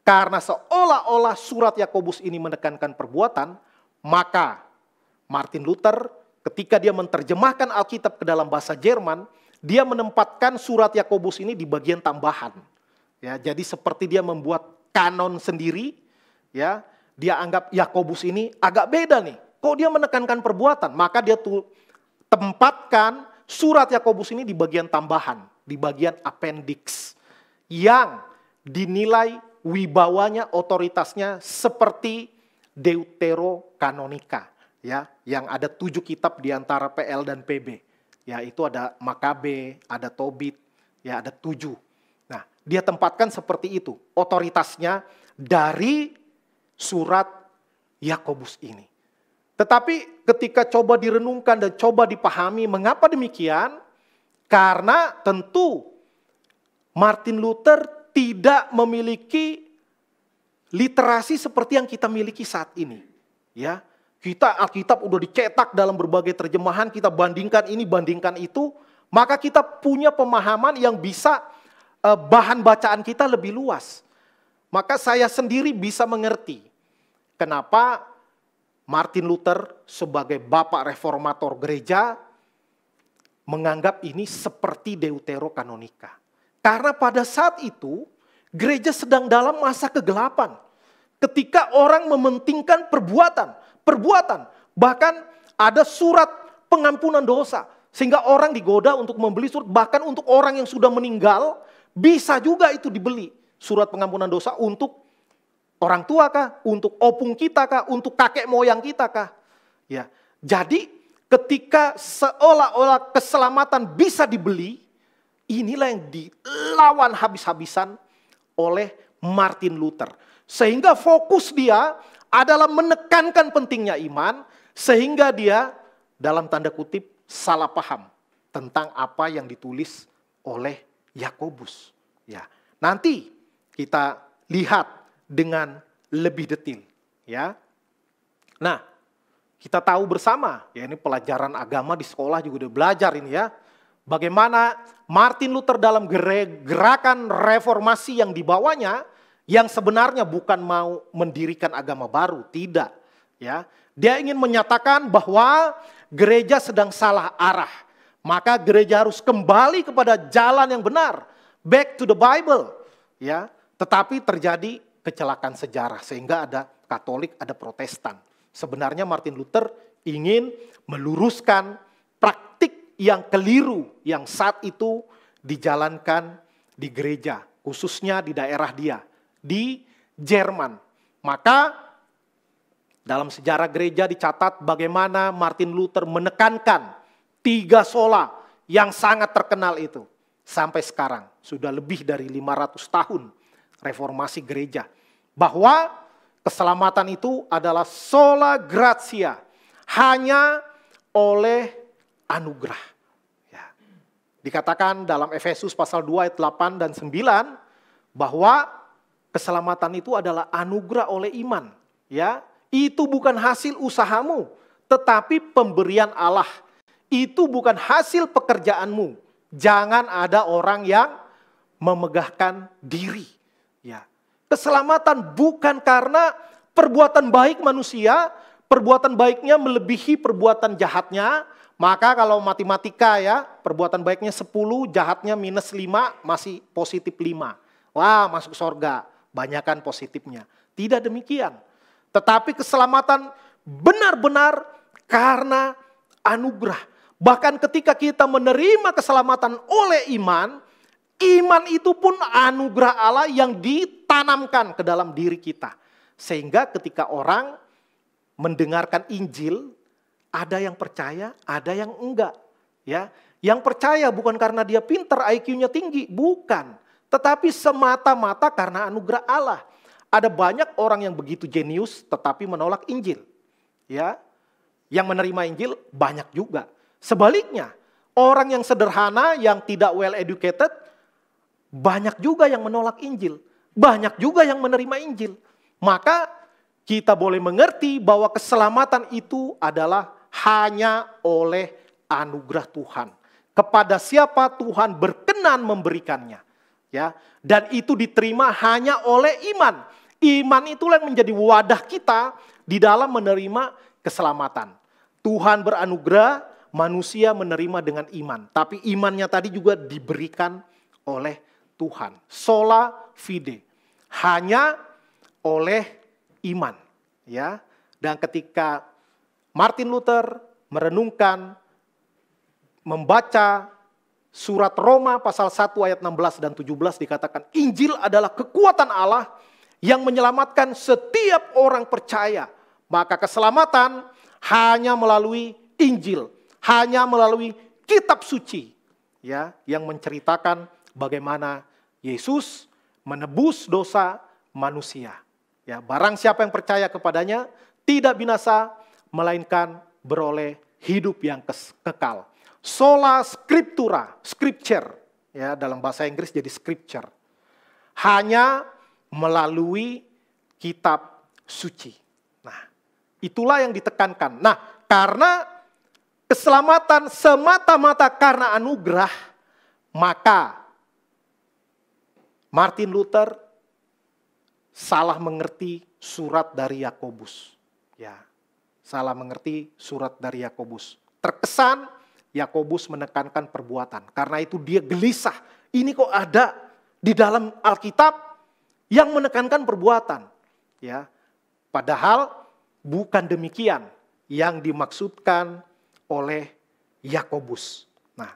karena seolah-olah surat Yakobus ini menekankan perbuatan, maka Martin Luther ketika dia menerjemahkan Alkitab ke dalam bahasa Jerman, dia menempatkan surat Yakobus ini di bagian tambahan. Ya, jadi seperti dia membuat kanon sendiri, ya, dia anggap Yakobus ini agak beda nih. Kok dia menekankan perbuatan? Maka dia tempatkan surat Yakobus ini di bagian tambahan, di bagian appendix yang dinilai wibawanya, otoritasnya seperti Deuterokanonika, ya, yang ada 7 kitab di antara PL dan PB. Ya, itu ada Makabe, ada Tobit, ya ada 7. Nah, dia tempatkan seperti itu, otoritasnya dari surat Yakobus ini. Tetapi ketika coba direnungkan dan coba dipahami mengapa demikian, karena tentu Martin Luther tidak memiliki literasi seperti yang kita miliki saat ini. Ya, kita Alkitab udah dicetak dalam berbagai terjemahan, kita bandingkan ini, bandingkan itu, maka kita punya pemahaman yang bisa bahan bacaan kita lebih luas. Maka saya sendiri bisa mengerti kenapa Martin Luther sebagai bapak reformator gereja menganggap ini seperti Deuterokanonika. Karena pada saat itu gereja sedang dalam masa kegelapan. Ketika orang mementingkan perbuatan. Bahkan ada surat pengampunan dosa. Sehingga orang digoda untuk membeli surat. Bahkan untuk orang yang sudah meninggal, bisa juga itu dibeli. Surat pengampunan dosa untuk orang tua kah? Untuk opung kita kah? Untuk kakek moyang kita kah? Ya. Jadi ketika seolah-olah keselamatan bisa dibeli, inilah yang dilawan habis-habisan oleh Martin Luther. Sehingga fokus dia adalah menekankan pentingnya iman, sehingga dia dalam tanda kutip salah paham tentang apa yang ditulis oleh Yakobus. Ya, nanti kita lihat dengan lebih detail. Ya, nah kita tahu bersama, ya ini pelajaran agama di sekolah juga udah belajar ini ya, bagaimana Martin Luther dalam gerakan reformasi yang dibawanya, yang sebenarnya bukan mau mendirikan agama baru, tidak. Ya, dia ingin menyatakan bahwa gereja sedang salah arah. Maka gereja harus kembali kepada jalan yang benar, back to the Bible. Ya, tetapi terjadi kecelakaan sejarah sehingga ada Katolik, ada Protestan. Sebenarnya Martin Luther ingin meluruskan praktik yang keliru yang saat itu dijalankan di gereja, khususnya di daerah dia, di Jerman. Maka dalam sejarah gereja dicatat bagaimana Martin Luther menekankan 3 sola yang sangat terkenal itu. Sampai sekarang sudah lebih dari 500 tahun reformasi gereja. Bahwa keselamatan itu adalah sola gratia, hanya oleh anugerah. Ya. Dikatakan dalam Efesus pasal 2 ayat 8 dan 9 bahwa keselamatan itu adalah anugerah oleh iman. Ya, itu bukan hasil usahamu, tetapi pemberian Allah. Itu bukan hasil pekerjaanmu. Jangan ada orang yang memegahkan diri. Ya. Keselamatan bukan karena perbuatan baik manusia, perbuatan baiknya melebihi perbuatan jahatnya. Maka kalau matematika ya, perbuatan baiknya 10, jahatnya minus 5, masih positif 5. Wah, masuk surga, banyakan positifnya. Tidak demikian. Tetapi keselamatan benar-benar karena anugerah. Bahkan ketika kita menerima keselamatan oleh iman, iman itu pun anugerah Allah yang ditanamkan ke dalam diri kita. Sehingga ketika orang mendengarkan Injil, ada yang percaya, ada yang enggak. Ya, yang percaya bukan karena dia pintar, IQ-nya tinggi, bukan. Tetapi semata-mata karena anugerah Allah. Ada banyak orang yang begitu jenius tetapi menolak Injil. Ya, yang menerima Injil banyak juga. Sebaliknya, orang yang sederhana, yang tidak well educated, banyak juga yang menolak Injil. Banyak juga yang menerima Injil. Maka kita boleh mengerti bahwa keselamatan itu adalah hanya oleh anugerah Tuhan. Kepada siapa Tuhan berkenan memberikannya. Ya, dan itu diterima hanya oleh iman. Iman itulah yang menjadi wadah kita di dalam menerima keselamatan. Tuhan beranugerah, manusia menerima dengan iman. Tapi imannya tadi juga diberikan oleh Tuhan. Sola fide. Hanya oleh iman. Ya. Dan ketika Martin Luther merenungkan, membaca surat Roma pasal 1 ayat 16 dan 17 dikatakan Injil adalah kekuatan Allah yang menyelamatkan setiap orang percaya. Maka keselamatan hanya melalui Injil. Hanya melalui kitab suci, ya, yang menceritakan bagaimana Yesus menebus dosa manusia. Ya, barang siapa yang percaya kepadanya tidak binasa, melainkan beroleh hidup yang kekal. Sola scriptura, scripture, ya dalam bahasa Inggris jadi scripture. Hanya melalui kitab suci. Nah, itulah yang ditekankan. Nah, karena keselamatan semata-mata karena anugerah, maka Martin Luther salah mengerti surat dari Yakobus. Ya, salah mengerti surat dari Yakobus. Terkesan Yakobus menekankan perbuatan. Karena itu dia gelisah. Ini kok ada di dalam Alkitab yang menekankan perbuatan. Ya, padahal bukan demikian yang dimaksudkan oleh Yakobus. Nah,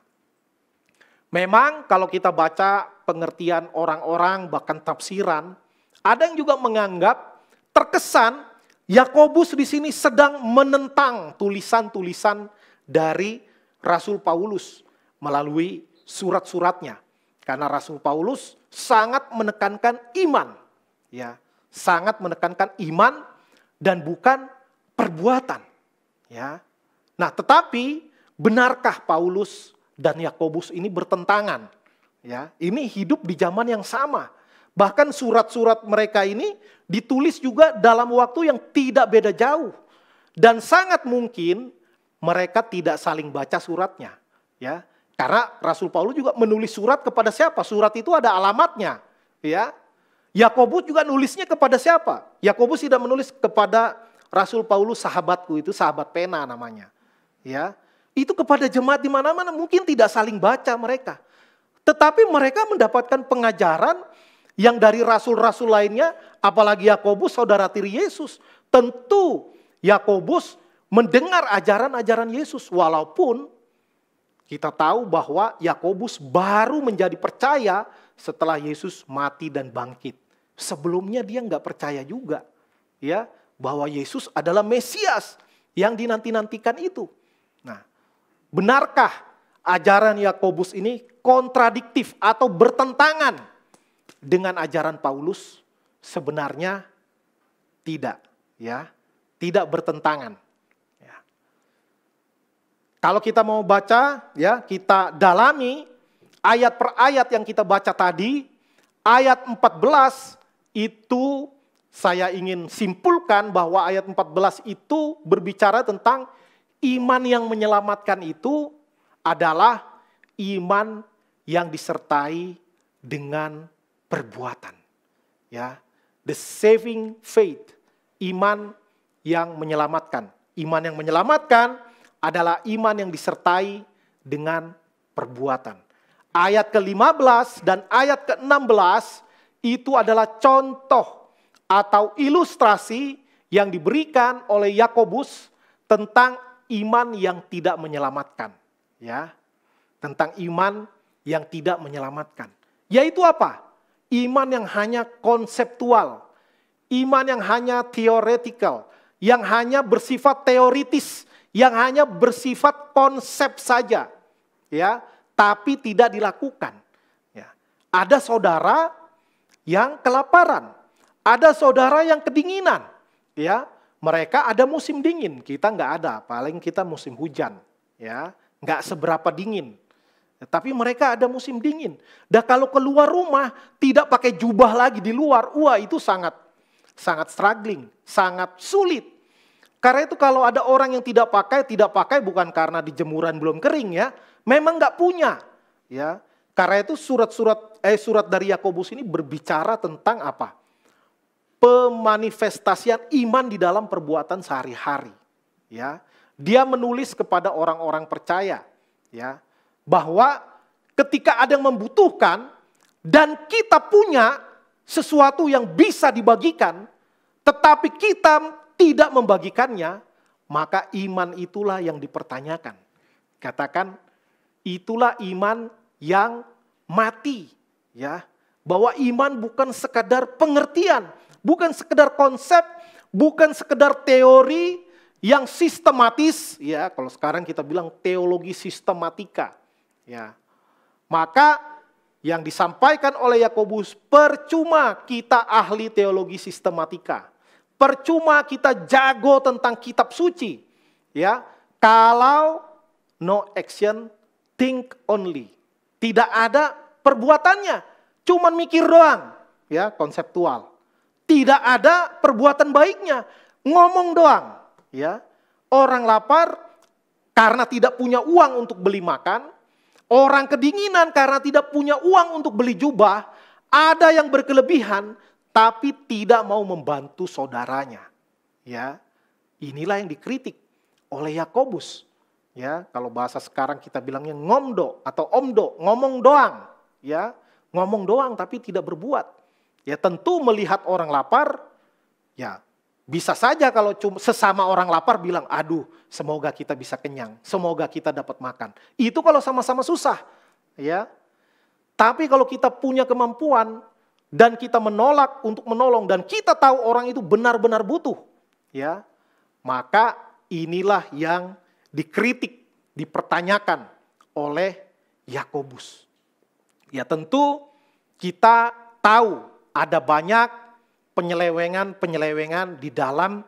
memang kalau kita baca pengertian orang-orang bahkan tafsiran, ada yang juga menganggap terkesan Yakobus di sini sedang menentang tulisan-tulisan dari Rasul Paulus melalui surat-suratnya. Karena Rasul Paulus sangat menekankan iman, ya, sangat menekankan iman dan bukan perbuatan, ya. Nah, tetapi benarkah Paulus dan Yakobus ini bertentangan? Ya, ini hidup di zaman yang sama. Bahkan surat-surat mereka ini ditulis juga dalam waktu yang tidak beda jauh. Dan sangat mungkin mereka tidak saling baca suratnya. Ya, karena Rasul Paulus juga menulis surat kepada siapa? Surat itu ada alamatnya. Ya, Yakobus juga nulisnya kepada siapa? Yakobus tidak menulis kepada Rasul Paulus sahabatku, itu sahabat pena namanya. Ya, itu kepada jemaat di mana-mana mungkin tidak saling baca mereka. Tetapi mereka mendapatkan pengajaran yang dari rasul-rasul lainnya, apalagi Yakobus saudara tiri Yesus. Tentu Yakobus mendengar ajaran-ajaran Yesus, walaupun kita tahu bahwa Yakobus baru menjadi percaya setelah Yesus mati dan bangkit. Sebelumnya dia nggak percaya juga, ya, bahwa Yesus adalah Mesias yang dinanti-nantikan itu. Nah, benarkah ajaran Yakobus ini kontradiktif atau bertentangan dengan ajaran Paulus? Sebenarnya tidak, ya, tidak bertentangan. Ya. Kalau kita mau baca, ya, kita dalami ayat per ayat yang kita baca tadi, ayat 14 itu saya ingin simpulkan bahwa ayat 14 itu berbicara tentang iman yang menyelamatkan itu adalah iman yang disertai dengan perbuatan. Ya, the saving faith, iman yang menyelamatkan. Iman yang menyelamatkan adalah iman yang disertai dengan perbuatan. Ayat ke-15 dan ayat ke-16 itu adalah contoh atau ilustrasi yang diberikan oleh Yakobus tentang iman yang tidak menyelamatkan. Ya, tentang iman yang tidak menyelamatkan. Yaitu apa? Iman yang hanya konseptual, iman yang hanya theoretical, yang hanya bersifat teoritis, yang hanya bersifat konsep saja, ya, tapi tidak dilakukan. Ya. Ada saudara yang kelaparan, ada saudara yang kedinginan, ya, mereka ada musim dingin, kita nggak ada, paling kita musim hujan, ya, nggak seberapa dingin. Tapi mereka ada musim dingin. Dan kalau keluar rumah tidak pakai jubah lagi di luar, wah itu sangat struggling, sangat sulit. Karena itu kalau ada orang yang tidak pakai bukan karena di jemuran belum kering, ya, memang nggak punya. Ya, karena itu surat dari Yakobus ini berbicara tentang apa? Pemanifestasian iman di dalam perbuatan sehari-hari. Ya, dia menulis kepada orang-orang percaya, ya, bahwa ketika ada yang membutuhkan dan kita punya sesuatu yang bisa dibagikan, tetapi kita tidak membagikannya, maka iman itulah yang dipertanyakan. Katakan, itulah iman yang mati, ya. Bahwa iman bukan sekedar pengertian, bukan sekedar konsep, bukan sekedar teori yang sistematis, ya. Kalau sekarang kita bilang teologi sistematika. Ya, maka yang disampaikan oleh Yakobus, percuma kita ahli teologi sistematika, percuma kita jago tentang kitab suci, Ya, kalau no action, think only. Tidak ada perbuatannya, cuman mikir doang, ya, konseptual. Tidak ada perbuatan baiknya, ngomong doang, ya. Orang lapar karena tidak punya uang untuk beli makan, orang kedinginan karena tidak punya uang untuk beli jubah, ada yang berkelebihan tapi tidak mau membantu saudaranya. Ya, inilah yang dikritik oleh Yakobus. Ya, kalau bahasa sekarang kita bilangnya ngomdo atau omdo, ngomong doang, ya, ngomong doang tapi tidak berbuat. Ya, tentu melihat orang lapar, ya, bisa saja kalau cuma sesama orang lapar bilang, aduh, semoga kita bisa kenyang, semoga kita dapat makan. Itu kalau sama-sama susah, ya. Tapi kalau kita punya kemampuan dan kita menolak untuk menolong dan kita tahu orang itu benar-benar butuh, ya, maka inilah yang dikritik, dipertanyakan oleh Yakobus. Ya, tentu kita tahu ada banyak penyelewengan di dalam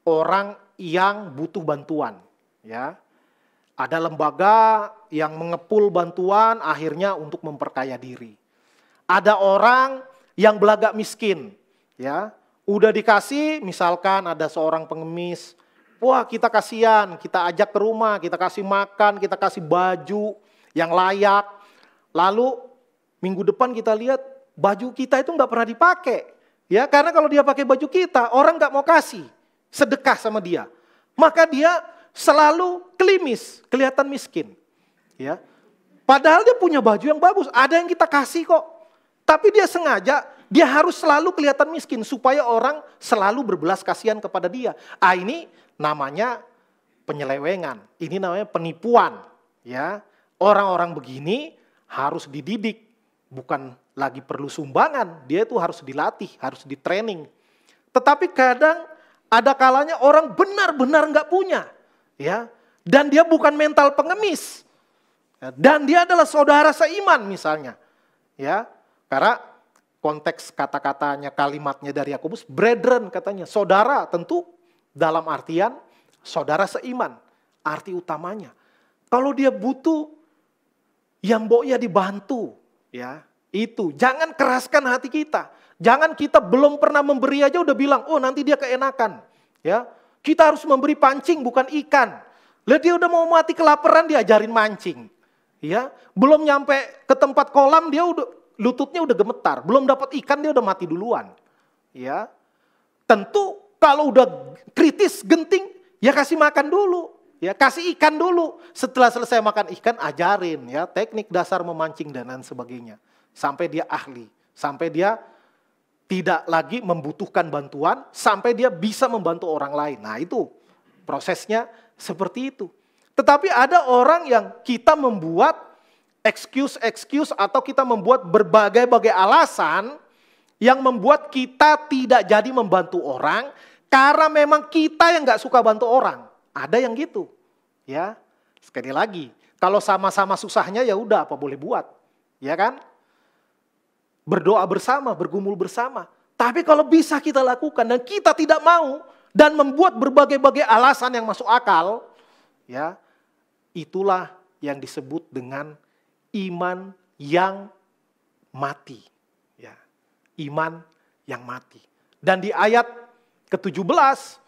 orang yang butuh bantuan. Ya, ada lembaga yang mengepul bantuan akhirnya untuk memperkaya diri. Ada orang yang belagak miskin, ya, udah dikasih, misalkan ada seorang pengemis. Wah, kita kasihan, kita ajak ke rumah, kita kasih makan, kita kasih baju yang layak. Lalu minggu depan kita lihat baju kita itu nggak pernah dipakai. Ya, karena kalau dia pakai baju kita, orang nggak mau kasih sedekah sama dia. Maka dia selalu klimis, kelihatan miskin. Ya, padahal dia punya baju yang bagus, ada yang kita kasih kok. Tapi dia sengaja, dia harus selalu kelihatan miskin supaya orang selalu berbelas kasihan kepada dia. Ini namanya penyelewengan, ini namanya penipuan, ya. Orang-orang begini harus dididik, bukan lagi perlu sumbangan, dia itu harus dilatih, harus di-training. Tetapi kadang ada kalanya orang benar-benar nggak punya, ya. Dan dia bukan mental pengemis, dan dia adalah saudara seiman misalnya, ya. Karena konteks kata-katanya, kalimatnya dari Yakobus, brethren katanya, saudara tentu. Dalam artian saudara seiman, arti utamanya. Kalau dia butuh, yang mboknya dibantu, ya itu. Jangan keraskan hati kita. Jangan kita belum pernah memberi aja udah bilang, oh nanti dia keenakan. Ya, kita harus memberi pancing bukan ikan. Lah dia udah mau mati kelaparan diajarin mancing. Ya, belum nyampe ke tempat kolam dia udah lututnya udah gemetar, belum dapat ikan dia udah mati duluan. Ya, tentu. Kalau udah kritis, genting, ya kasih makan dulu, ya kasih ikan dulu. Setelah selesai makan ikan, ajarin ya teknik dasar memancing dan lain sebagainya. Sampai dia ahli, sampai dia tidak lagi membutuhkan bantuan, sampai dia bisa membantu orang lain. Nah itu prosesnya seperti itu. Tetapi ada orang yang kita membuat excuse atau kita membuat berbagai-bagai alasan yang membuat kita tidak jadi membantu orang karena memang kita yang gak suka bantu orang. Ada yang gitu. Ya, sekali lagi, kalau sama-sama susahnya ya udah apa boleh buat. Ya kan? Berdoa bersama, bergumul bersama. Tapi kalau bisa kita lakukan dan kita tidak mau dan membuat berbagai-bagai alasan yang masuk akal, ya, itulah yang disebut dengan iman yang mati. Iman yang mati. Dan di ayat ke-17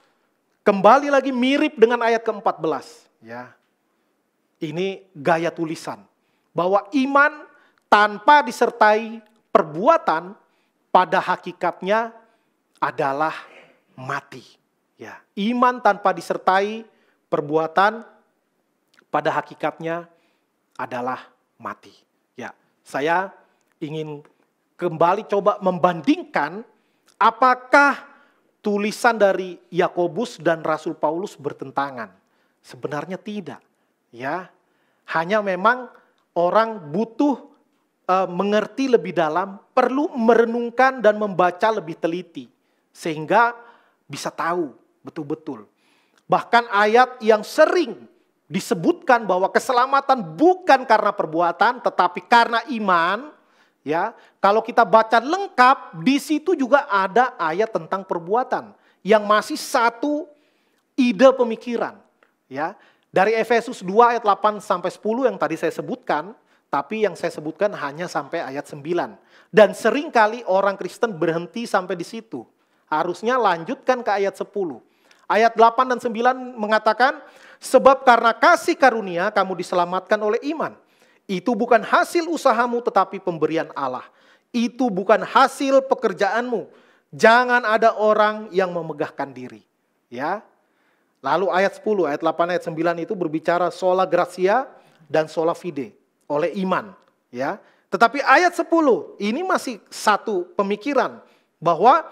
kembali lagi mirip dengan ayat ke-14, ya. Ini gaya tulisan bahwa iman tanpa disertai perbuatan pada hakikatnya adalah mati, ya. Iman tanpa disertai perbuatan pada hakikatnya adalah mati. Ya, saya ingin kembali coba membandingkan apakah tulisan dari Yakobus dan Rasul Paulus bertentangan. Sebenarnya tidak, ya. Hanya memang orang butuh mengerti lebih dalam, perlu merenungkan dan membaca lebih teliti sehingga bisa tahu betul-betul. Bahkan ayat yang sering disebutkan bahwa keselamatan bukan karena perbuatan tetapi karena iman. Ya, kalau kita baca lengkap, di situ juga ada ayat tentang perbuatan yang masih satu ide pemikiran. Ya, dari Efesus 2 ayat 8 sampai 10 yang tadi saya sebutkan, tapi yang saya sebutkan hanya sampai ayat 9. Dan seringkali orang Kristen berhenti sampai di situ. Harusnya lanjutkan ke ayat 10. Ayat 8 dan 9 mengatakan, sebab karena kasih karunia kamu diselamatkan oleh iman. Itu bukan hasil usahamu tetapi pemberian Allah. Itu bukan hasil pekerjaanmu. Jangan ada orang yang memegahkan diri. Ya. Lalu ayat 10, ayat 8, ayat 9 itu berbicara sola gratia dan sola fide. Oleh iman. Ya. Tetapi ayat 10 ini masih satu pemikiran. Bahwa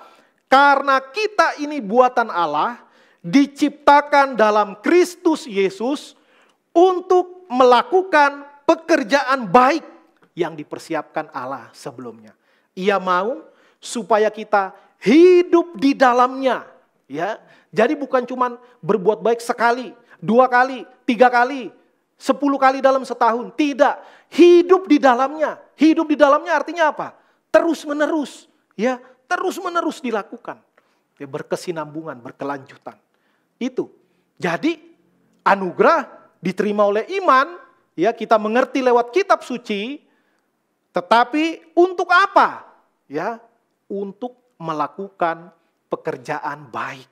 karena kita ini buatan Allah, diciptakan dalam Kristus Yesus untuk melakukan pekerjaan baik yang dipersiapkan Allah sebelumnya. Ia mau supaya kita hidup di dalamnya. Ya, jadi bukan cuma berbuat baik sekali, 2 kali, 3 kali, 10 kali dalam setahun. Tidak, hidup di dalamnya. Hidup di dalamnya artinya apa? Terus menerus, ya, terus menerus dilakukan. Ya, berkesinambungan, berkelanjutan. Itu. Jadi anugerah diterima oleh iman, ya, kita mengerti lewat kitab suci, tetapi untuk apa? Ya, untuk melakukan pekerjaan baik.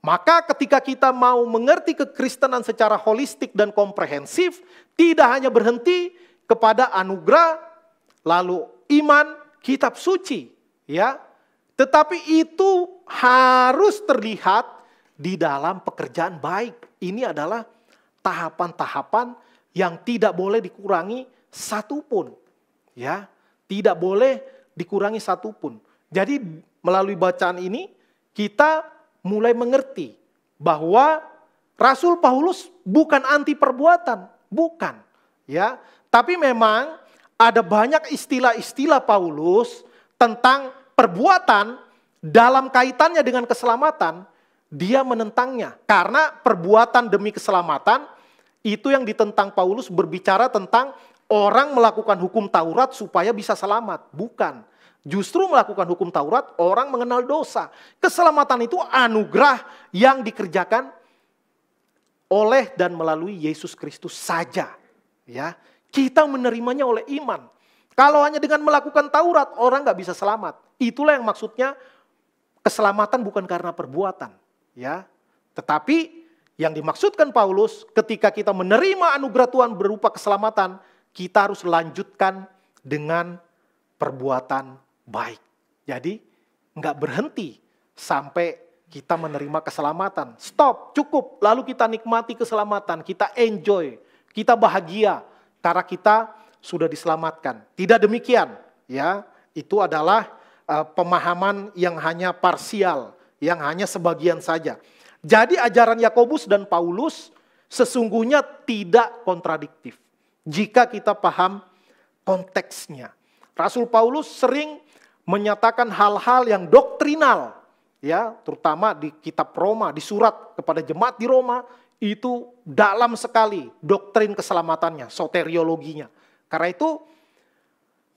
Maka ketika kita mau mengerti kekristenan secara holistik dan komprehensif, tidak hanya berhenti kepada anugerah, lalu iman, kitab suci, ya. Tetapi itu harus terlihat di dalam pekerjaan baik. Ini adalah tahapan-tahapan yang tidak boleh dikurangi satupun. Ya, tidak boleh dikurangi satupun. Jadi melalui bacaan ini kita mulai mengerti bahwa Rasul Paulus bukan anti perbuatan, bukan. Ya, tapi memang ada banyak istilah-istilah Paulus tentang perbuatan dalam kaitannya dengan keselamatan. Dia menentangnya karena perbuatan demi keselamatan itu yang ditentang Paulus berbicara tentang orang melakukan hukum Taurat supaya bisa selamat. Bukan. Justru melakukan hukum Taurat orang mengenal dosa. Keselamatan itu anugerah yang dikerjakan oleh dan melalui Yesus Kristus saja. Ya, kita menerimanya oleh iman. Kalau hanya dengan melakukan Taurat orang nggak bisa selamat. Itulah yang maksudnya keselamatan bukan karena perbuatan. Ya, tetapi yang dimaksudkan Paulus ketika kita menerima anugerah Tuhan berupa keselamatan, kita harus lanjutkan dengan perbuatan baik. Jadi nggak berhenti sampai kita menerima keselamatan. Stop, cukup. Lalu kita nikmati keselamatan, kita enjoy, kita bahagia karena kita sudah diselamatkan. Tidak demikian, ya. Itu adalah pemahaman yang hanya parsial. Yang hanya sebagian saja. Jadi ajaran Yakobus dan Paulus sesungguhnya tidak kontradiktif. Jika kita paham konteksnya. Rasul Paulus sering menyatakan hal-hal yang doktrinal. Ya, terutama di kitab Roma, di surat kepada jemaat di Roma. Itu dalam sekali doktrin keselamatannya, soteriologinya. Karena itu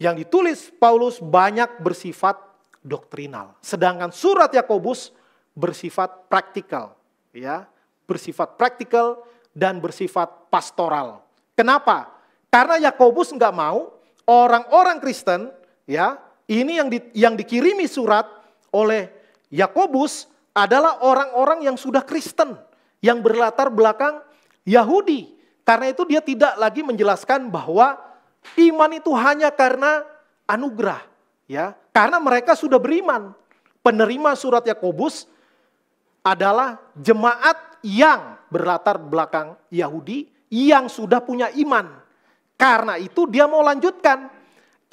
yang ditulis Paulus banyak bersifat doktrinal. Sedangkan surat Yakobus bersifat praktikal, ya, bersifat praktikal dan bersifat pastoral. Kenapa? Karena Yakobus nggak mau orang-orang Kristen, ya, ini yang dikirimi surat oleh Yakobus adalah orang-orang yang sudah Kristen, yang berlatar belakang Yahudi. Karena itu dia tidak lagi menjelaskan bahwa iman itu hanya karena anugerah. Ya, karena mereka sudah beriman. Penerima surat Yakobus adalah jemaat yang berlatar belakang Yahudi yang sudah punya iman. Karena itu dia mau lanjutkan.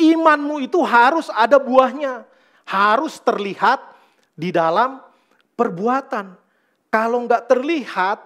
Imanmu itu harus ada buahnya. Harus terlihat di dalam perbuatan. Kalau nggak terlihat,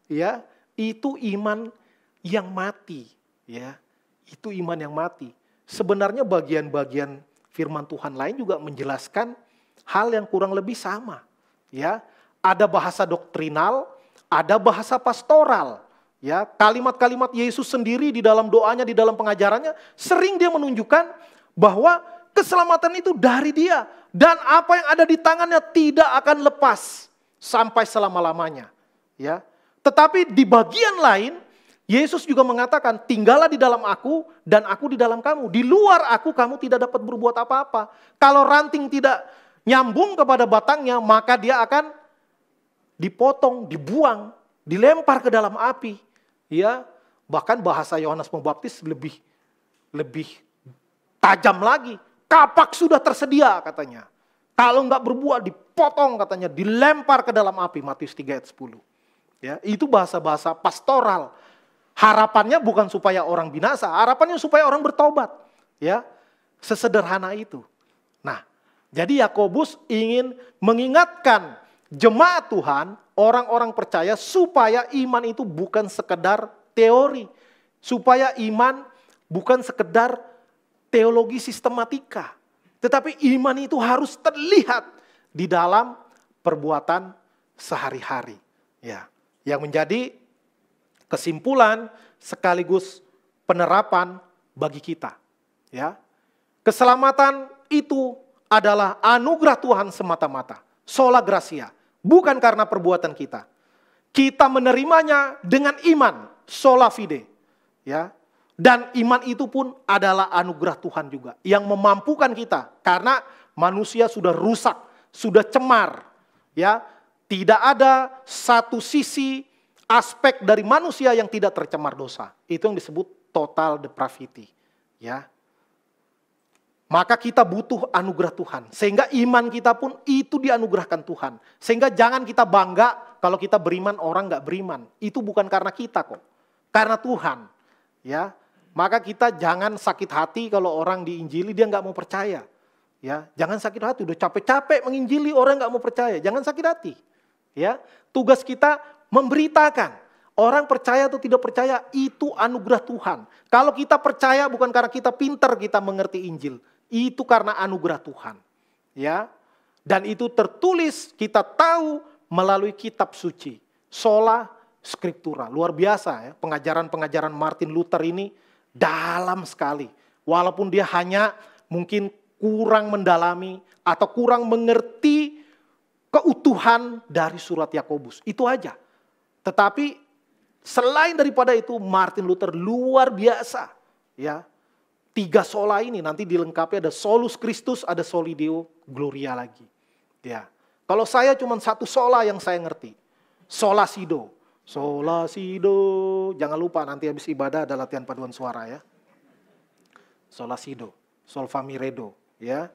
ya, itu iman yang mati. Ya, itu iman yang mati. Sebenarnya bagian-bagian firman Tuhan lain juga menjelaskan hal yang kurang lebih sama. Ya, ada bahasa doktrinal, ada bahasa pastoral. Ya, kalimat-kalimat Yesus sendiri di dalam doanya, di dalam pengajarannya, sering dia menunjukkan bahwa keselamatan itu dari Dia dan apa yang ada di tangannya tidak akan lepas sampai selama-lamanya. Ya, Tetapi di bagian lain, Yesus juga mengatakan, tinggallah di dalam aku dan aku di dalam kamu. Di luar aku kamu tidak dapat berbuat apa-apa. Kalau ranting tidak nyambung kepada batangnya, maka dia akan dipotong, dibuang, dilempar ke dalam api. Ya, bahkan bahasa Yohanes Pembaptis lebih tajam lagi. Kapak sudah tersedia katanya. Kalau nggak berbuat dipotong katanya, dilempar ke dalam api. Matius 3 ayat 10. Ya, itu bahasa-bahasa pastoral. Harapannya bukan supaya orang binasa, harapannya supaya orang bertobat. Ya, sesederhana itu. Nah, jadi Yakobus ingin mengingatkan jemaat Tuhan, orang-orang percaya supaya iman itu bukan sekedar teori. Supaya iman bukan sekedar teologi sistematika. Tetapi iman itu harus terlihat di dalam perbuatan sehari-hari. Ya, yang menjadi kesimpulan sekaligus penerapan bagi kita. Ya, keselamatan itu adalah anugerah Tuhan semata-mata. Sola gratia. Bukan karena perbuatan kita. Kita menerimanya dengan iman. Sola fide. Ya. Dan iman itu pun adalah anugerah Tuhan juga. Yang memampukan kita. Karena manusia sudah rusak. Sudah cemar. Ya. Tidak ada satu sisi aspek dari manusia yang tidak tercemar dosa. Itu yang disebut total depravity. Ya. Maka kita butuh anugerah Tuhan. Sehingga iman kita pun itu dianugerahkan Tuhan. Sehingga jangan kita bangga kalau kita beriman orang gak beriman. Itu bukan karena kita kok. Karena Tuhan. Ya, maka kita jangan sakit hati kalau orang diinjili dia gak mau percaya. Ya, jangan sakit hati. Udah capek-capek menginjili orang gak mau percaya. Jangan sakit hati. Ya, tugas kita memberitakan. Orang percaya atau tidak percaya itu anugerah Tuhan. Kalau kita percaya bukan karena kita pintar kita mengerti Injil. Itu karena anugerah Tuhan. Ya. Dan itu tertulis kita tahu melalui kitab suci. Sola Scriptura. Luar biasa ya. Pengajaran-pengajaran Martin Luther ini dalam sekali. Walaupun dia hanya mungkin kurang mendalami atau kurang mengerti keutuhan dari surat Yakobus. Itu aja. Tetapi selain daripada itu Martin Luther luar biasa. Ya. 3 sola ini nanti dilengkapi ada solus Christus, ada soli Deo Gloria lagi. Ya. Kalau saya cuma 1 sola yang saya ngerti. Sola si do. Sola si do. Jangan lupa nanti habis ibadah ada latihan paduan suara ya. Sola si do. Sol fa mi re do, ya.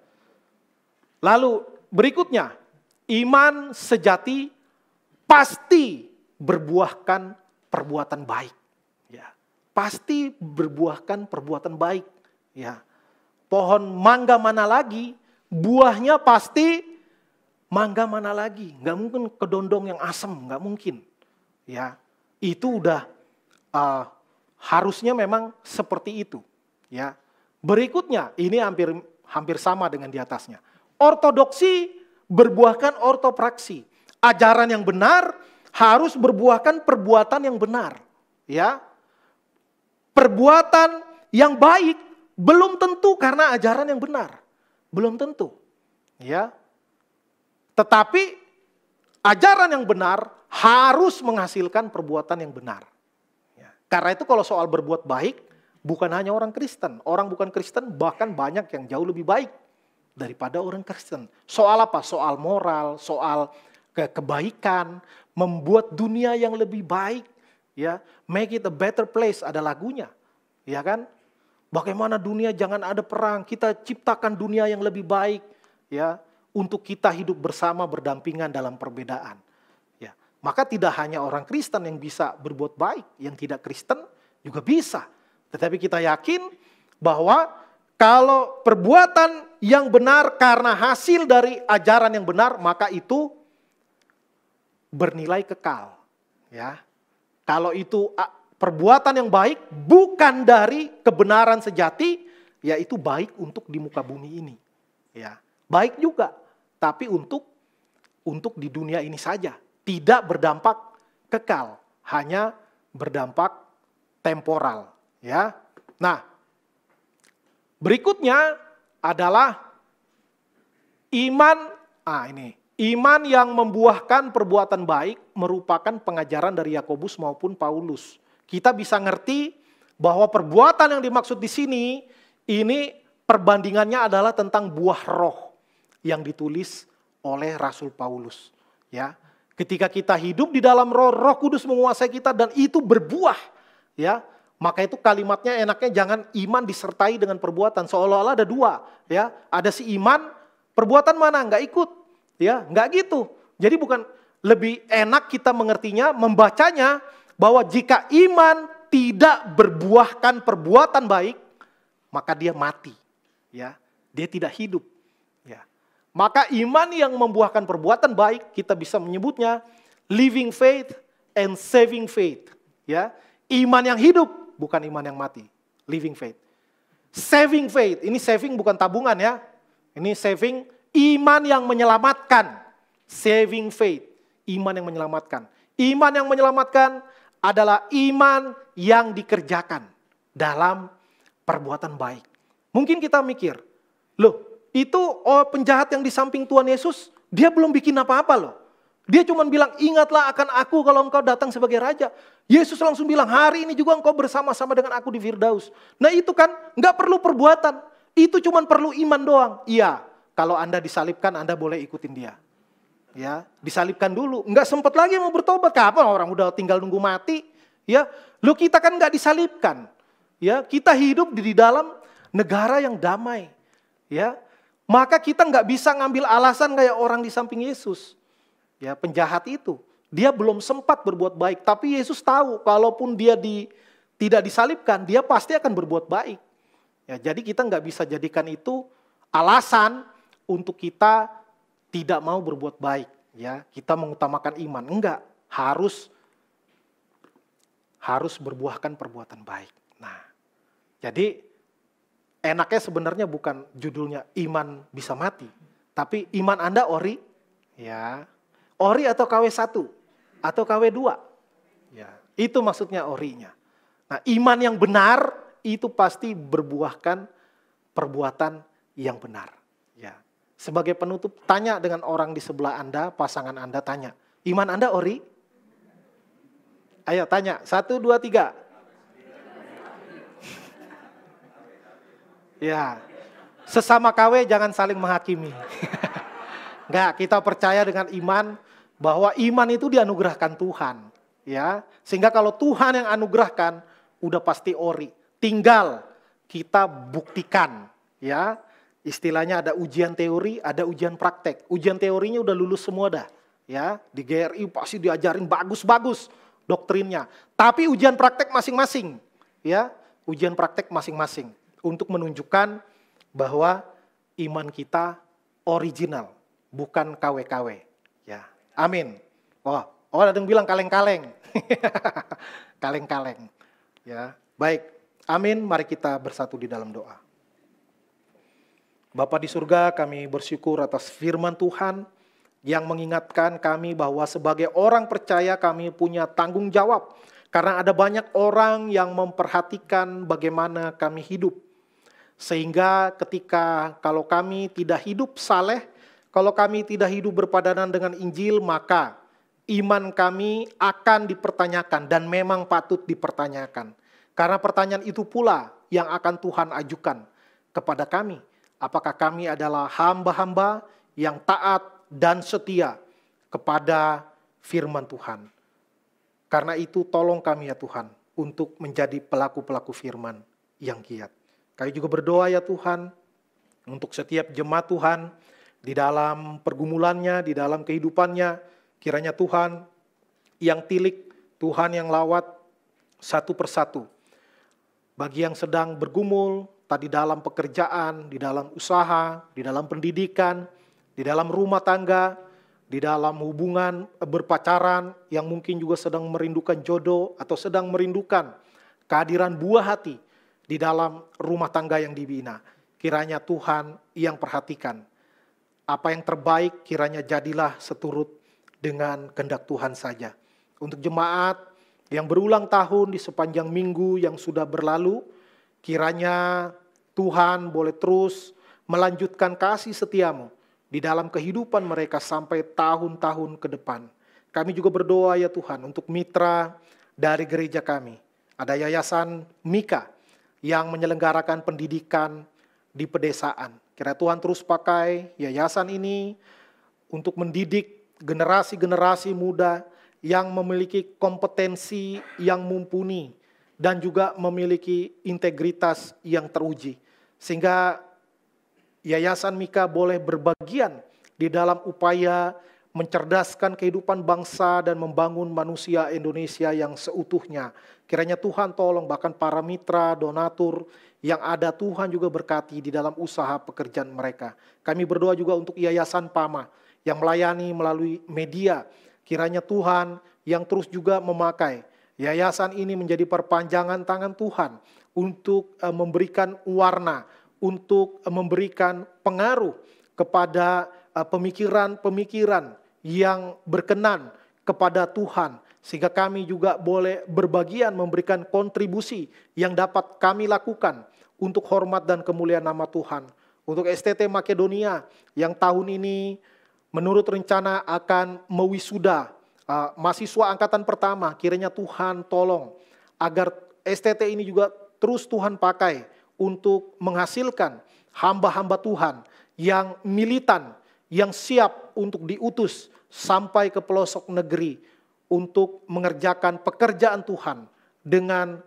Lalu berikutnya, iman sejati pasti berbuahkan perbuatan baik. Ya. Pasti berbuahkan perbuatan baik. Ya, pohon mangga mana lagi, buahnya pasti mangga mana lagi. Gak mungkin kedondong yang asem, gak mungkin. Ya, itu udah harusnya memang seperti itu. Ya, berikutnya ini hampir sama dengan di atasnya. Ortodoksi berbuahkan ortopraksi. Ajaran yang benar harus berbuahkan perbuatan yang benar. Ya, perbuatan yang baik belum tentu karena ajaran yang benar. Belum tentu. Ya. Tetapi ajaran yang benar harus menghasilkan perbuatan yang benar. Ya. Karena itu kalau soal berbuat baik, bukan hanya orang Kristen. Orang bukan Kristen bahkan banyak yang jauh lebih baik daripada orang Kristen. Soal apa? Soal moral, soal kebaikan, membuat dunia yang lebih baik. Ya. Make it a better place, ada lagunya. Ya kan? Bagaimana dunia jangan ada perang, kita ciptakan dunia yang lebih baik ya untuk kita hidup bersama berdampingan dalam perbedaan. Ya, maka tidak hanya orang Kristen yang bisa berbuat baik, yang tidak Kristen juga bisa. Tetapi kita yakin bahwa kalau perbuatan yang benar karena hasil dari ajaran yang benar, maka itu bernilai kekal. Ya, kalau itu perbuatan yang baik bukan dari kebenaran sejati, yaitu baik untuk di muka bumi ini. Ya, baik juga, tapi untuk di dunia ini saja, tidak berdampak kekal, hanya berdampak temporal. Ya, nah, berikutnya adalah iman. Ini Iman yang membuahkan perbuatan baik merupakan pengajaran dari Yakobus maupun Paulus. Kita bisa ngerti bahwa perbuatan yang dimaksud di sini, ini perbandingannya adalah tentang buah roh yang ditulis oleh Rasul Paulus. Ya, ketika kita hidup di dalam roh, Roh Kudus menguasai kita dan itu berbuah. Ya, maka itu kalimatnya enaknya jangan iman disertai dengan perbuatan, seolah-olah ada dua. Ya, ada si iman, perbuatan mana nggak ikut. Ya, nggak gitu. Jadi bukan lebih enak kita mengertinya, membacanya bahwa jika iman tidak berbuahkan perbuatan baik, maka dia mati. Ya, dia tidak hidup. Ya. Maka iman yang membuahkan perbuatan baik kita bisa menyebutnya living faith and saving faith. Ya, iman yang hidup bukan iman yang mati. Living faith. Saving faith, ini saving bukan tabungan ya. Ini saving iman yang menyelamatkan. Saving faith, iman yang menyelamatkan. Iman yang menyelamatkan adalah iman yang dikerjakan dalam perbuatan baik. Mungkin kita mikir, loh itu penjahat yang di samping Tuhan Yesus, dia belum bikin apa-apa loh. Dia cuma bilang, ingatlah akan aku kalau engkau datang sebagai raja. Yesus langsung bilang, hari ini juga engkau bersama-sama dengan aku di Firdaus. Nah itu kan nggak perlu perbuatan, itu cuma perlu iman doang. Iya, kalau Anda disalibkan, Anda boleh ikutin dia. Ya, disalibkan dulu. Enggak sempat lagi mau bertobat. Kapan orang udah tinggal nunggu mati? Ya, lo kita kan enggak disalibkan. Ya, kita hidup di dalam negara yang damai. Ya, maka kita enggak bisa ngambil alasan kayak orang di samping Yesus. Ya, penjahat itu, dia belum sempat berbuat baik. Tapi Yesus tahu, kalaupun dia tidak disalibkan, dia pasti akan berbuat baik. Ya, jadi kita enggak bisa jadikan itu alasan untuk kita tidak mau berbuat baik, ya. Kita mengutamakan iman, enggak, harus berbuahkan perbuatan baik. Nah, jadi enaknya sebenarnya bukan judulnya iman bisa mati, tapi iman Anda ori, ya. Ori atau KW1 atau KW2. Ya, itu maksudnya orinya. Nah, iman yang benar itu pasti berbuahkan perbuatan yang benar. Ya. Sebagai penutup, tanya dengan orang di sebelah Anda, pasangan Anda, tanya. Iman Anda ori? Ayo tanya, 1, 2, 3. Ya, sesama KW jangan saling menghakimi. Enggak, kita percaya dengan iman bahwa iman itu dianugerahkan Tuhan. Ya, sehingga kalau Tuhan yang anugerahkan, udah pasti ori. Tinggal kita buktikan, ya. Istilahnya ada ujian teori, ada ujian praktek. Ujian teorinya udah lulus semua dah. Ya, di GRI pasti diajarin bagus-bagus doktrinnya. Tapi ujian praktek masing-masing. Ya, ujian praktek masing-masing. Untuk menunjukkan bahwa iman kita original, bukan KW-KW. Ya, amin. Oh ada yang bilang kaleng-kaleng. Kaleng-kaleng. Ya, baik. Amin, mari kita bersatu di dalam doa. Bapa di surga, kami bersyukur atas firman Tuhan yang mengingatkan kami bahwa sebagai orang percaya kami punya tanggung jawab. Karena ada banyak orang yang memperhatikan bagaimana kami hidup. Sehingga ketika kalau kami tidak hidup saleh, kalau kami tidak hidup berpadanan dengan Injil, maka iman kami akan dipertanyakan dan memang patut dipertanyakan. Karena pertanyaan itu pula yang akan Tuhan ajukan kepada kami. Apakah kami adalah hamba-hamba yang taat dan setia kepada firman Tuhan. Karena itu tolong kami ya Tuhan untuk menjadi pelaku-pelaku firman yang giat. Kami juga berdoa ya Tuhan untuk setiap jemaat Tuhan di dalam pergumulannya, di dalam kehidupannya. Kiranya Tuhan yang tilik, Tuhan yang lawat satu persatu. Bagi yang sedang bergumul, tadi dalam pekerjaan, di dalam usaha, di dalam pendidikan, di dalam rumah tangga, di dalam hubungan berpacaran, yang mungkin juga sedang merindukan jodoh atau sedang merindukan kehadiran buah hati di dalam rumah tangga yang dibina. Kiranya Tuhan yang perhatikan. Apa yang terbaik kiranya jadilah seturut dengan kehendak Tuhan saja. Untuk jemaat yang berulang tahun di sepanjang minggu yang sudah berlalu, kiranya Tuhan boleh terus melanjutkan kasih setiamu di dalam kehidupan mereka sampai tahun-tahun ke depan. Kami juga berdoa ya Tuhan untuk mitra dari gereja kami. Ada Yayasan Mika yang menyelenggarakan pendidikan di pedesaan. Kiranya Tuhan terus pakai yayasan ini untuk mendidik generasi-generasi muda yang memiliki kompetensi yang mumpuni dan juga memiliki integritas yang teruji. Sehingga Yayasan Mika boleh berbagian di dalam upaya mencerdaskan kehidupan bangsa dan membangun manusia Indonesia yang seutuhnya. Kiranya Tuhan tolong bahkan para mitra, donatur yang ada, Tuhan juga berkati di dalam usaha pekerjaan mereka. Kami berdoa juga untuk Yayasan Pama yang melayani melalui media. Kiranya Tuhan yang terus juga memakai yayasan ini menjadi perpanjangan tangan Tuhan untuk memberikan warna, untuk memberikan pengaruh kepada pemikiran-pemikiran yang berkenan kepada Tuhan, sehingga kami juga boleh berbagian memberikan kontribusi yang dapat kami lakukan untuk hormat dan kemuliaan nama Tuhan. Untuk STT Makedonia yang tahun ini menurut rencana akan mewisuda mahasiswa angkatan pertama, kiranya Tuhan tolong agar STT ini juga terus Tuhan pakai untuk menghasilkan hamba-hamba Tuhan yang militan, yang siap untuk diutus sampai ke pelosok negeri untuk mengerjakan pekerjaan Tuhan dengan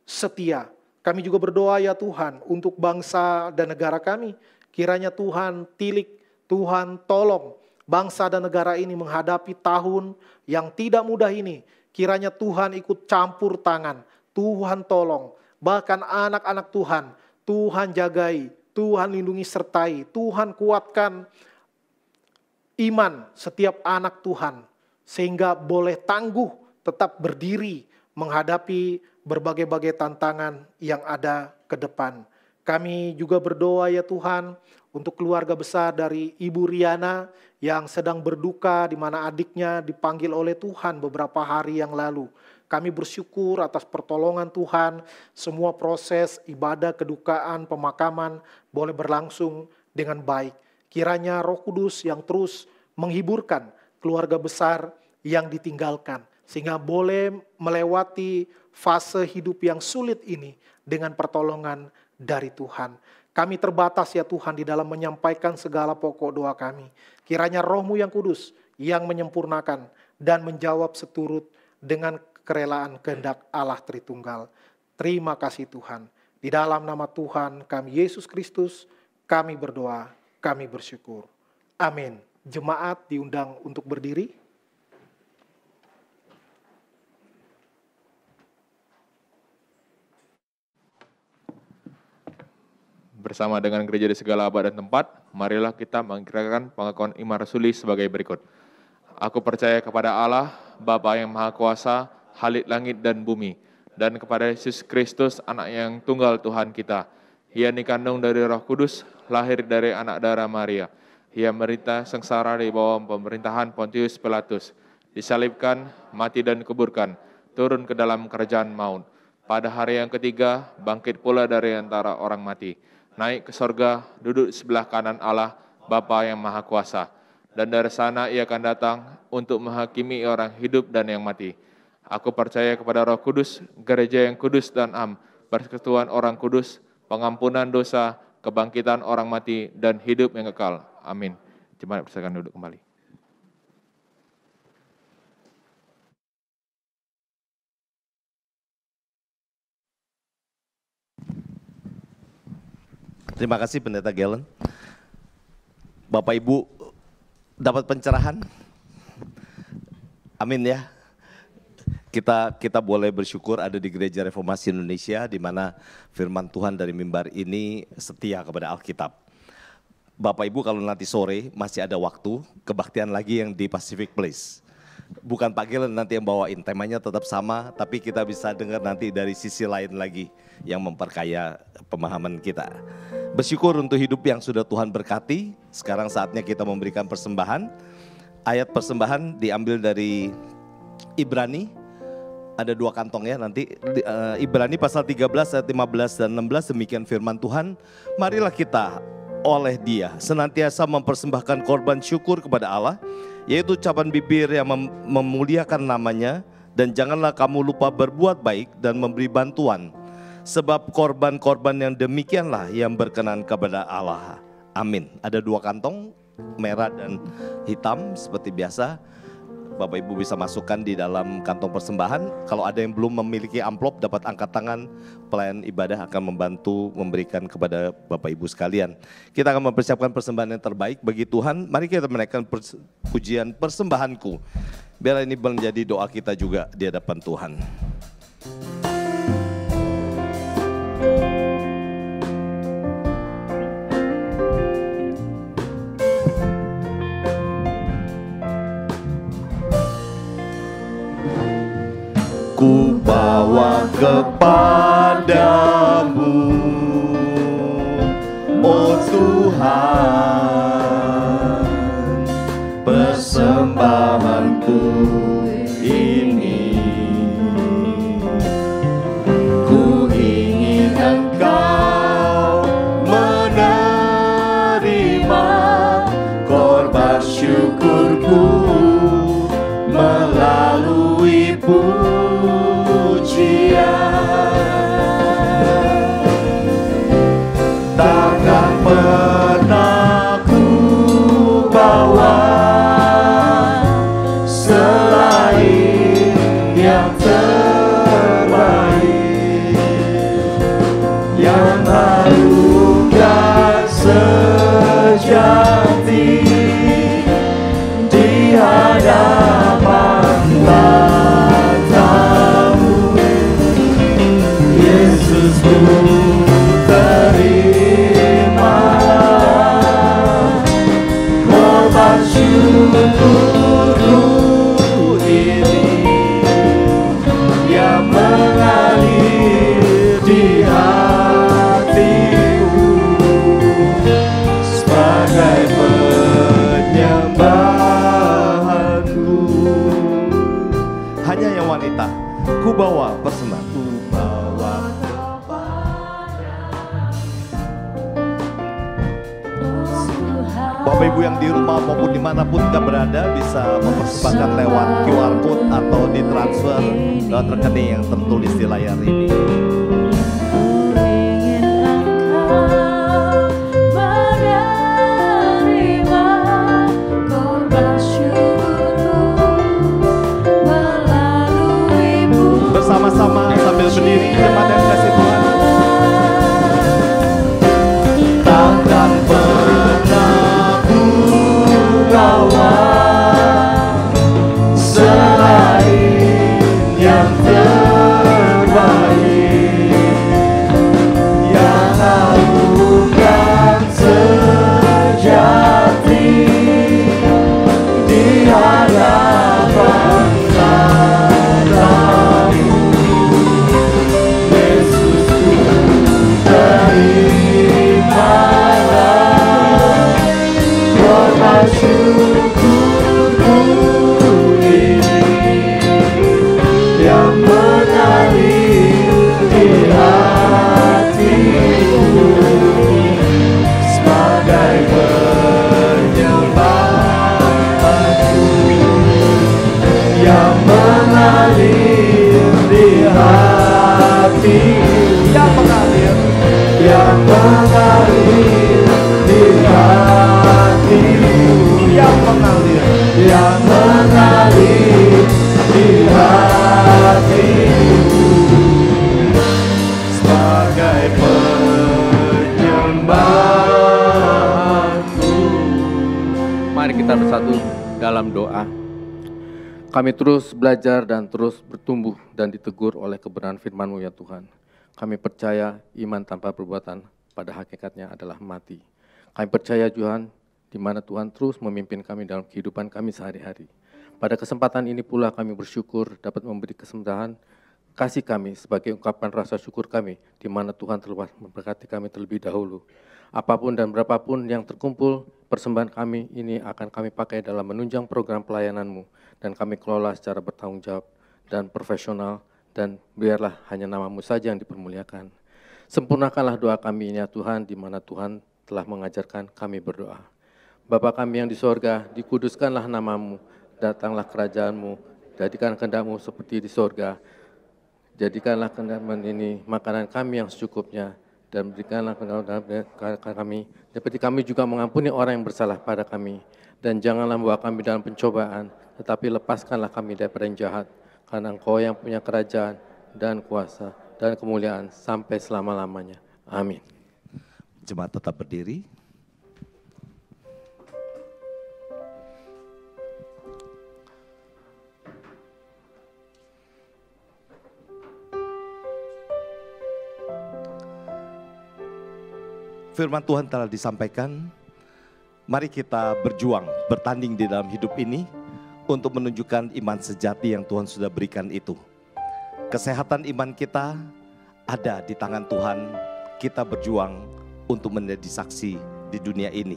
setia. Kami juga berdoa ya Tuhan untuk bangsa dan negara kami. Kiranya Tuhan tilik, Tuhan tolong bangsa dan negara ini menghadapi tahun yang tidak mudah ini. Kiranya Tuhan ikut campur tangan, Tuhan tolong. Bahkan anak-anak Tuhan, Tuhan jagai, Tuhan lindungi sertai, Tuhan kuatkan iman setiap anak Tuhan, sehingga boleh tangguh tetap berdiri menghadapi berbagai-bagai tantangan yang ada ke depan. Kami juga berdoa ya Tuhan untuk keluarga besar dari Ibu Riana yang sedang berduka di mana adiknya dipanggil oleh Tuhan beberapa hari yang lalu. Kami bersyukur atas pertolongan Tuhan, semua proses ibadah kedukaan pemakaman boleh berlangsung dengan baik. Kiranya Roh Kudus yang terus menghiburkan keluarga besar yang ditinggalkan, sehingga boleh melewati fase hidup yang sulit ini dengan pertolongan dari Tuhan. Kami terbatas ya Tuhan di dalam menyampaikan segala pokok doa kami. Kiranya Roh-Mu yang kudus yang menyempurnakan dan menjawab seturut dengan kerelaan kehendak Allah Tritunggal. Terima kasih Tuhan. Di dalam nama Tuhan kami Yesus Kristus, kami berdoa, kami bersyukur. Amin. Jemaat diundang untuk berdiri. Bersama dengan gereja di segala abad dan tempat, marilah kita mengerjakan pengakuan iman rasuli sebagai berikut. Aku percaya kepada Allah, Bapa yang Maha Kuasa, Khalik langit dan bumi, dan kepada Yesus Kristus, anak yang tunggal Tuhan kita. Ia dikandung dari Roh Kudus, lahir dari anak darah Maria. Ia menderita sengsara di bawah pemerintahan Pontius Pilatus, disalibkan, mati dan dikuburkan, turun ke dalam kerajaan maut. Pada hari yang ketiga, bangkit pula dari antara orang mati, naik ke sorga, duduk di sebelah kanan Allah, Bapa yang Maha Kuasa. Dan dari sana ia akan datang untuk menghakimi orang hidup dan yang mati. Aku percaya kepada Roh Kudus, gereja yang kudus dan am, persekutuan orang kudus, pengampunan dosa, kebangkitan orang mati, dan hidup yang kekal. Amin. Jemaat persilakan duduk kembali. Terima kasih Pendeta Galen. Bapak Ibu dapat pencerahan? Amin ya. Kita boleh bersyukur ada di Gereja Reformasi Indonesia di mana firman Tuhan dari mimbar ini setia kepada Alkitab. Bapak Ibu kalau nanti sore masih ada waktu, kebaktian lagi yang di Pacific Place. Bukan Pak Gelen nanti yang bawain, temanya tetap sama, tapi kita bisa dengar nanti dari sisi lain lagi yang memperkaya pemahaman kita. Bersyukur untuk hidup yang sudah Tuhan berkati. Sekarang saatnya kita memberikan persembahan. Ayat persembahan diambil dari Ibrani. Ada 2 kantong ya nanti. Ibrani pasal 13 ayat 15 dan 16 demikian firman Tuhan. Marilah kita oleh Dia, senantiasa mempersembahkan korban syukur kepada Allah, yaitu ucapan bibir yang memuliakan namanya, dan janganlah kamu lupa berbuat baik dan memberi bantuan, sebab korban-korban yang demikianlah yang berkenan kepada Allah. Amin. Ada 2 kantong, merah dan hitam seperti biasa. Bapak Ibu bisa masukkan di dalam kantong persembahan. Kalau ada yang belum memiliki amplop, dapat angkat tangan. Pelayan ibadah akan membantu memberikan kepada Bapak Ibu sekalian. Kita akan mempersiapkan persembahan yang terbaik bagi Tuhan. Mari kita menaikkan pujian persembahanku. Biar ini menjadi doa kita juga di hadapan Tuhan. Ku bawa kepadamu, oh Tuhan, persembahanku ini. Ku ingin Engkau menerima korban syukurku melalui pujian. Takkan pernah ku bawa selain yang terbaik, yang harum dan sejati di hadapan tatamu. Yesus, ku terima korban syukurku ini yang mengalir di hatiku sebagai penyembahanku. Hanya yang wanita, ku bawa persembahan. Bapak Ibu yang di rumah maupun dimanapun kita berada bisa mempersembahkan lewat QR Code atau ditransfer lewat rekening yang tertulis di layar ini. Bersama-sama sambil berdiri jemaat yang kasih Tuhan. Takkan pernah ku bawa selain yang terbaik, yang harum dan sejati di hadapan tatamu. Yesus, ku terimalah korban syukurku ini yang mengalir di hatiku sebagai penyembahanku, yang mengalir di hatiku, yang mengalir di hatiku, yang mengalir di hatiku sebagai penyembahanku. Mari kita bersatu dalam doa. Kami terus belajar dan terus bertumbuh dan ditegur oleh kebenaran firman-Mu ya Tuhan. Kami percaya iman tanpa perbuatan pada hakikatnya adalah mati. Kami percaya Tuhan, di mana Tuhan terus memimpin kami dalam kehidupan kami sehari-hari. Pada kesempatan ini pula kami bersyukur dapat memberi kesembuhan kasih kami sebagai ungkapan rasa syukur kami, di mana Tuhan telah memberkati kami terlebih dahulu. Apapun dan berapapun yang terkumpul, persembahan kami ini akan kami pakai dalam menunjang program pelayanan-Mu, dan kami kelola secara bertanggung jawab dan profesional, dan biarlah hanya nama-Mu saja yang dipermuliakan. Sempurnakanlah doa kami ini ya Tuhan, di mana Tuhan telah mengajarkan kami berdoa. Bapa kami yang di sorga, dikuduskanlah namamu, datanglah kerajaanmu, jadikan kehendak-mu seperti di sorga. Jadikanlah kehendak-mu ini makanan kami yang secukupnya, dan berikanlah kami, seperti kami juga mengampuni orang yang bersalah pada kami. Dan janganlah membawa kami dalam pencobaan, tetapi lepaskanlah kami daripada yang jahat, karena Engkau yang punya kerajaan dan kuasa dan kemuliaan sampai selama-lamanya. Amin. Jemaat tetap berdiri. Firman Tuhan telah disampaikan, mari kita berjuang, bertanding di dalam hidup ini untuk menunjukkan iman sejati yang Tuhan sudah berikan itu. Kesehatan iman kita ada di tangan Tuhan, kita berjuang untuk menjadi saksi di dunia ini.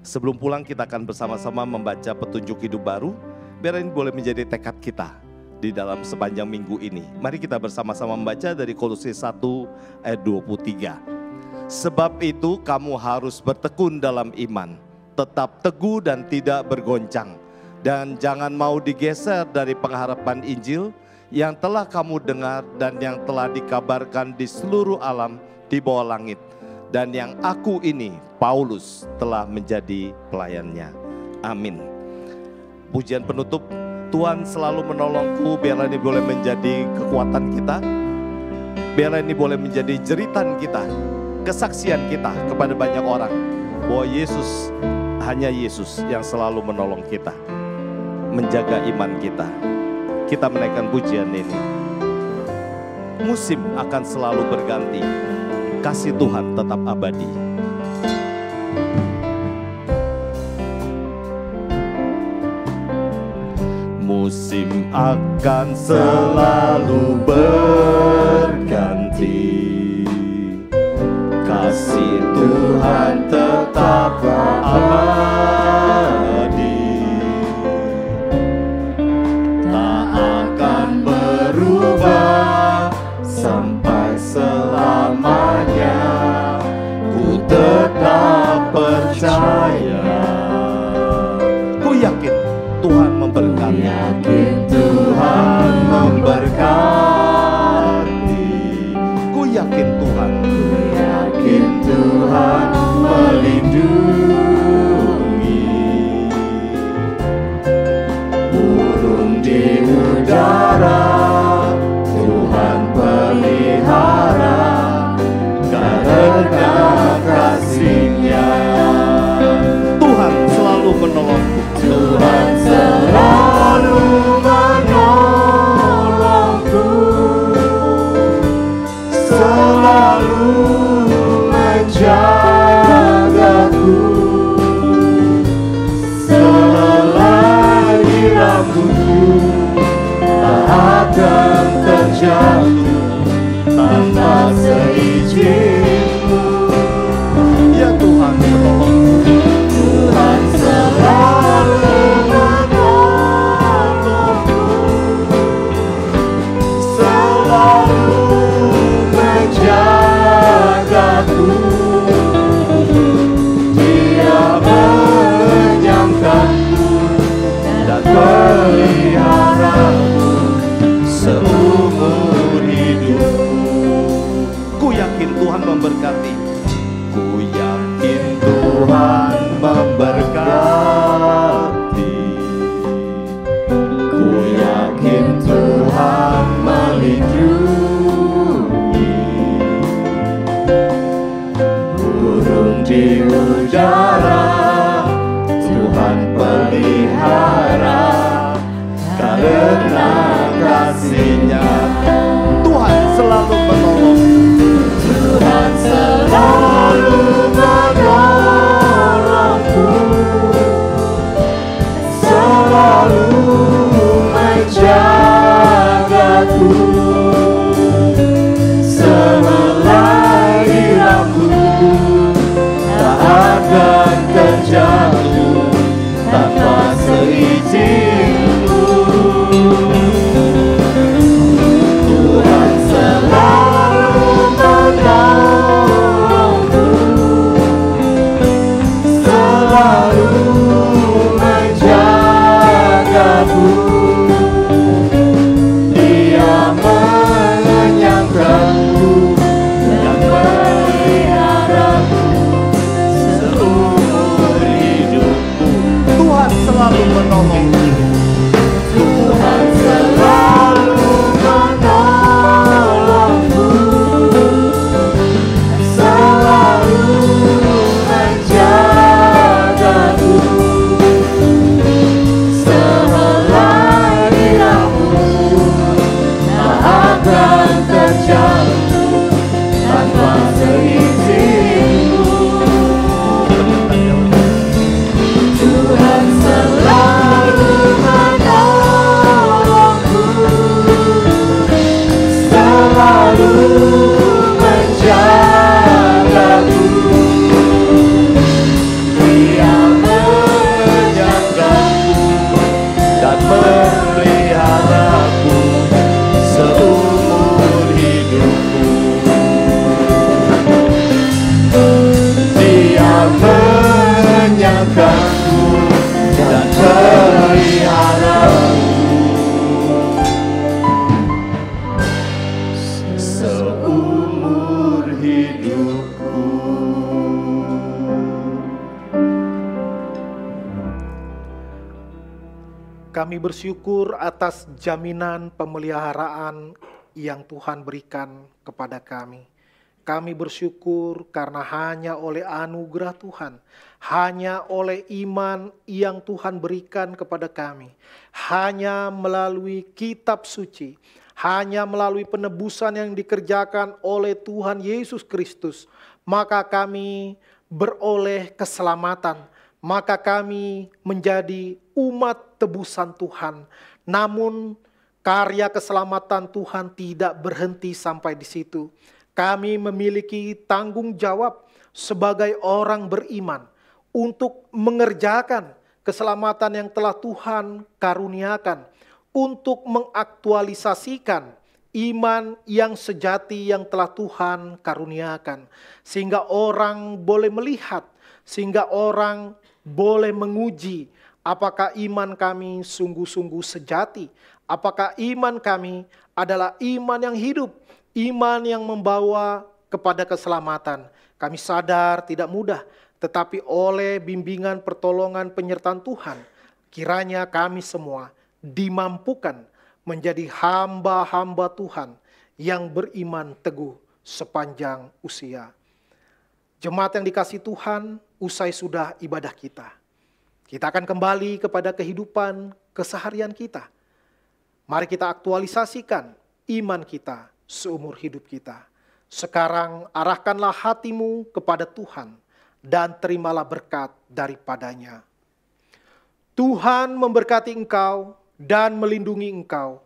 Sebelum pulang kita akan bersama-sama membaca petunjuk hidup baru, biar ini boleh menjadi tekad kita di dalam sepanjang minggu ini. Mari kita bersama-sama membaca dari Kolose 1 ayat 23. Sebab itu kamu harus bertekun dalam iman, tetap teguh dan tidak bergoncang. Dan jangan mau digeser dari pengharapan Injil yang telah kamu dengar dan yang telah dikabarkan di seluruh alam di bawah langit. Dan yang aku ini, Paulus, telah menjadi pelayannya. Amin. Pujian penutup, Tuhan selalu menolongku, biarlah ini boleh menjadi kekuatan kita. Biarlah ini boleh menjadi jeritan kita, kesaksian kita kepada banyak orang bahwa Yesus, hanya Yesus yang selalu menolong kita, menjaga iman kita. Kita menaikkan pujian ini. Musim akan selalu berganti, kasih Tuhan tetap abadi. Musim akan selalu berganti, kasih Tuhan tetap abadi, tak akan berubah sampai selamanya. Ku tetap percaya, ku yakin Tuhan memberkati, yakin Tuhan memberkati, ku yakin Tuhan, Tuhan melindungi. Burung di udara Tuhan pelihara, karena kasih-Nya. Tuhan selalu menolongku, Tuhan selalu menolongku, selalu menjagaku, selagi rambutku tak akan terjatuh tanpa seizin-Mu. Ya Tuhan menolongku, Tuhan selalu menolongku, selalu menjagaku. Peliharaku seumur hidup. Ku yakin Tuhan menolongku. Tuhan selalu menolongku, selalu menjagaku. Sehelai niramu tak akan terjatuh tanpa seizinku. Tuhan selalu menolongku, selalu menjagaku. Dia menyanggaku dan memeliharaku seumur hidupku. Dia menyanggaku dan memeliharaku seumur hidupku. Kami bersyukur atas jaminan pemeliharaan yang Tuhan berikan kepada kami. Kami bersyukur karena hanya oleh anugerah Tuhan, hanya oleh iman yang Tuhan berikan kepada kami, hanya melalui kitab suci, hanya melalui penebusan yang dikerjakan oleh Tuhan Yesus Kristus, maka kami beroleh keselamatan, maka kami menjadi umat tebusan Tuhan. Namun karya keselamatan Tuhan tidak berhenti sampai di situ. Kami memiliki tanggung jawab sebagai orang beriman untuk mengerjakan keselamatan yang telah Tuhan karuniakan, untuk mengaktualisasikan iman yang sejati yang telah Tuhan karuniakan, sehingga orang boleh melihat, sehingga orang boleh menguji apakah iman kami sungguh-sungguh sejati, apakah iman kami adalah iman yang hidup, iman yang membawa kepada keselamatan. Kami sadar tidak mudah, tetapi oleh bimbingan, pertolongan, penyertaan Tuhan, kiranya kami semua dimampukan menjadi hamba-hamba Tuhan yang beriman teguh sepanjang usia. Jemaat yang dikasihi Tuhan, usai sudah ibadah kita, kita akan kembali kepada kehidupan keseharian kita. Mari kita aktualisasikan iman kita seumur hidup kita. Sekarang arahkanlah hatimu kepada Tuhan dan terimalah berkat daripadanya. Tuhan memberkati engkau dan melindungi engkau.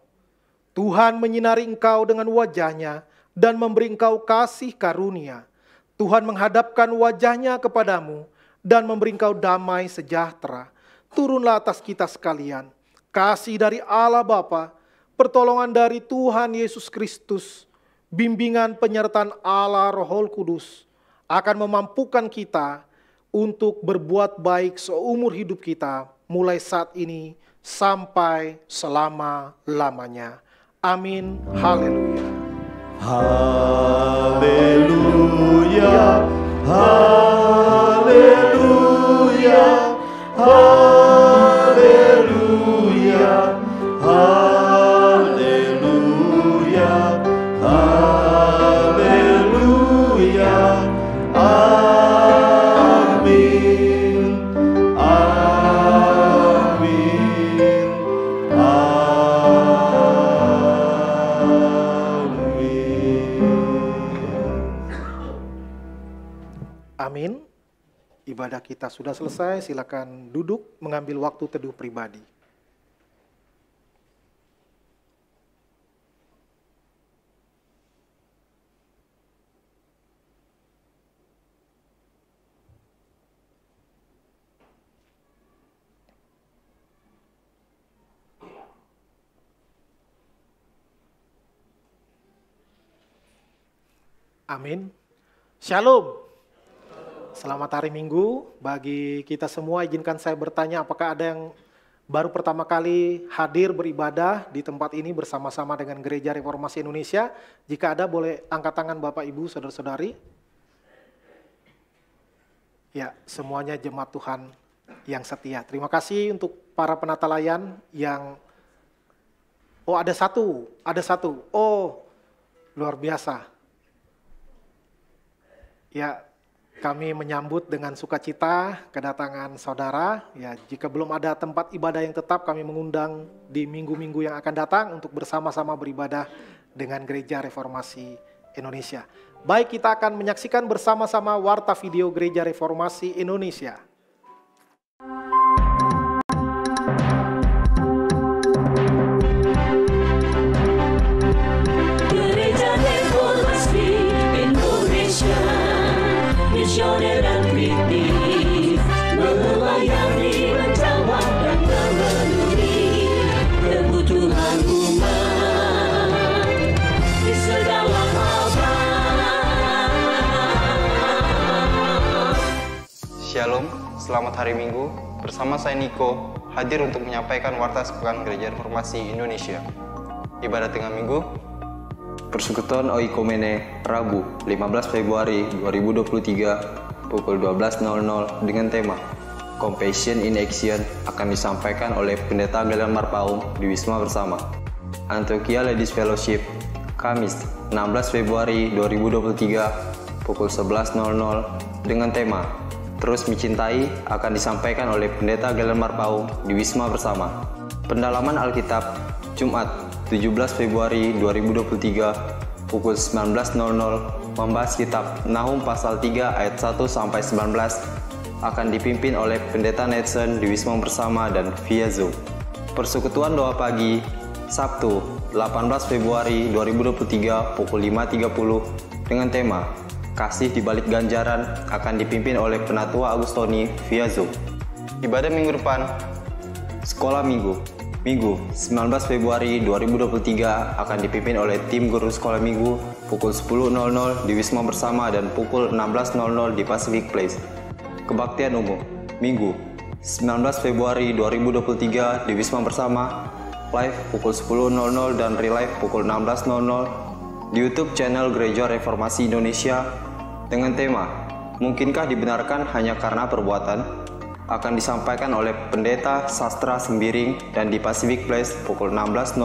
Tuhan menyinari engkau dengan wajahnya dan memberi engkau kasih karunia. Tuhan menghadapkan wajahnya kepadamu dan memberi engkau damai sejahtera. Turunlah atas kita sekalian kasih dari Allah Bapa, pertolongan dari Tuhan Yesus Kristus, bimbingan penyertaan Allah Roh Kudus akan memampukan kita untuk berbuat baik seumur hidup kita, mulai saat ini sampai selama-lamanya. Amin. Haleluya. Haleluya, haleluya, haleluya, haleluya, haleluya, amin, amin, Amin. Ibadah kita sudah selesai, silakan duduk mengambil waktu teduh pribadi. Amin. Shalom. Selamat hari Minggu. Bagi kita semua, izinkan saya bertanya, apakah ada yang baru pertama kali hadir beribadah di tempat ini bersama-sama dengan Gereja Reformasi Indonesia? Jika ada, boleh angkat tangan Bapak, Ibu, Saudara-saudari. Ya, semuanya jemaat Tuhan yang setia. Terima kasih untuk para penata layan yang, oh ada satu, oh luar biasa. Ya, kami menyambut dengan sukacita kedatangan saudara. Ya, jika belum ada tempat ibadah yang tetap, kami mengundang di minggu-minggu yang akan datang untuk bersama-sama beribadah dengan Gereja Reformasi Indonesia. Baik, kita akan menyaksikan bersama-sama warta video Gereja Reformasi Indonesia. Gereja Reformasi Indonesia, misioner dan kritis, melayani, menjawab dan memenuhi kebutuhan umat di segala abad. Shalom, selamat hari Minggu. Bersama saya Niko, hadir untuk menyampaikan warta sepekan Gereja Reformasi Indonesia. Ibadah tengah minggu, Persekutuan Oikumene, Rabu 15 Februari 2023 pukul 12.00 dengan tema Compassion in Action akan disampaikan oleh Pendeta Galen Marpaung di Wisma Bersama. Antioquia Ladies Fellowship, Kamis 16 Februari 2023 pukul 11.00 dengan tema Terus Mencintai akan disampaikan oleh Pendeta Galen Marpaung di Wisma Bersama. Pendalaman Alkitab, Jumat 17 Februari 2023 pukul 19.00 membahas kitab Nahum pasal 3 ayat 1-19 akan dipimpin oleh Pendeta Nathan di Wisma Bersama dan via Zoom. Persekutuan doa pagi Sabtu 18 Februari 2023 pukul 5.30 dengan tema Kasih di balik ganjaran akan dipimpin oleh Penatua Agustoni via Zoom. Ibadah minggu depan, Sekolah Minggu 19 Februari 2023 akan dipimpin oleh tim guru sekolah minggu pukul 10.00 di Wisma Bersama dan pukul 16.00 di Pacific Place. Kebaktian umum Minggu 19 Februari 2023 di Wisma Bersama, live pukul 10.00 dan relive pukul 16.00 di YouTube channel Gereja Reformasi Indonesia dengan tema Mungkinkah dibenarkan hanya karena perbuatan? Akan disampaikan oleh Pendeta Sastra Sembiring dan di Pacific Place pukul 16.00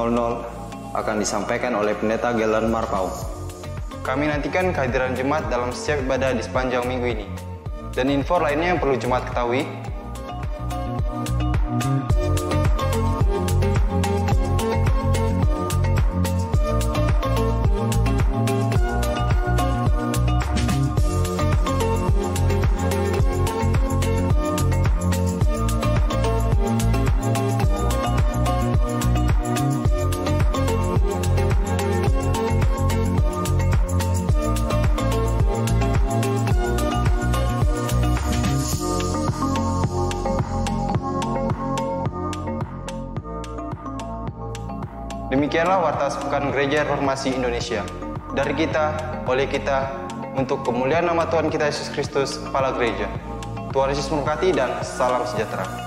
akan disampaikan oleh Pendeta Galen Marpaung. Kami nantikan kehadiran jemaat dalam setiap ibadah di sepanjang minggu ini. Dan info lainnya yang perlu jemaat ketahui, demikianlah warta sepekan Gereja Reformasi Indonesia. Dari kita, oleh kita, untuk kemuliaan nama Tuhan kita Yesus Kristus, Kepala Gereja. Tuhan Yesus memberkati dan salam sejahtera.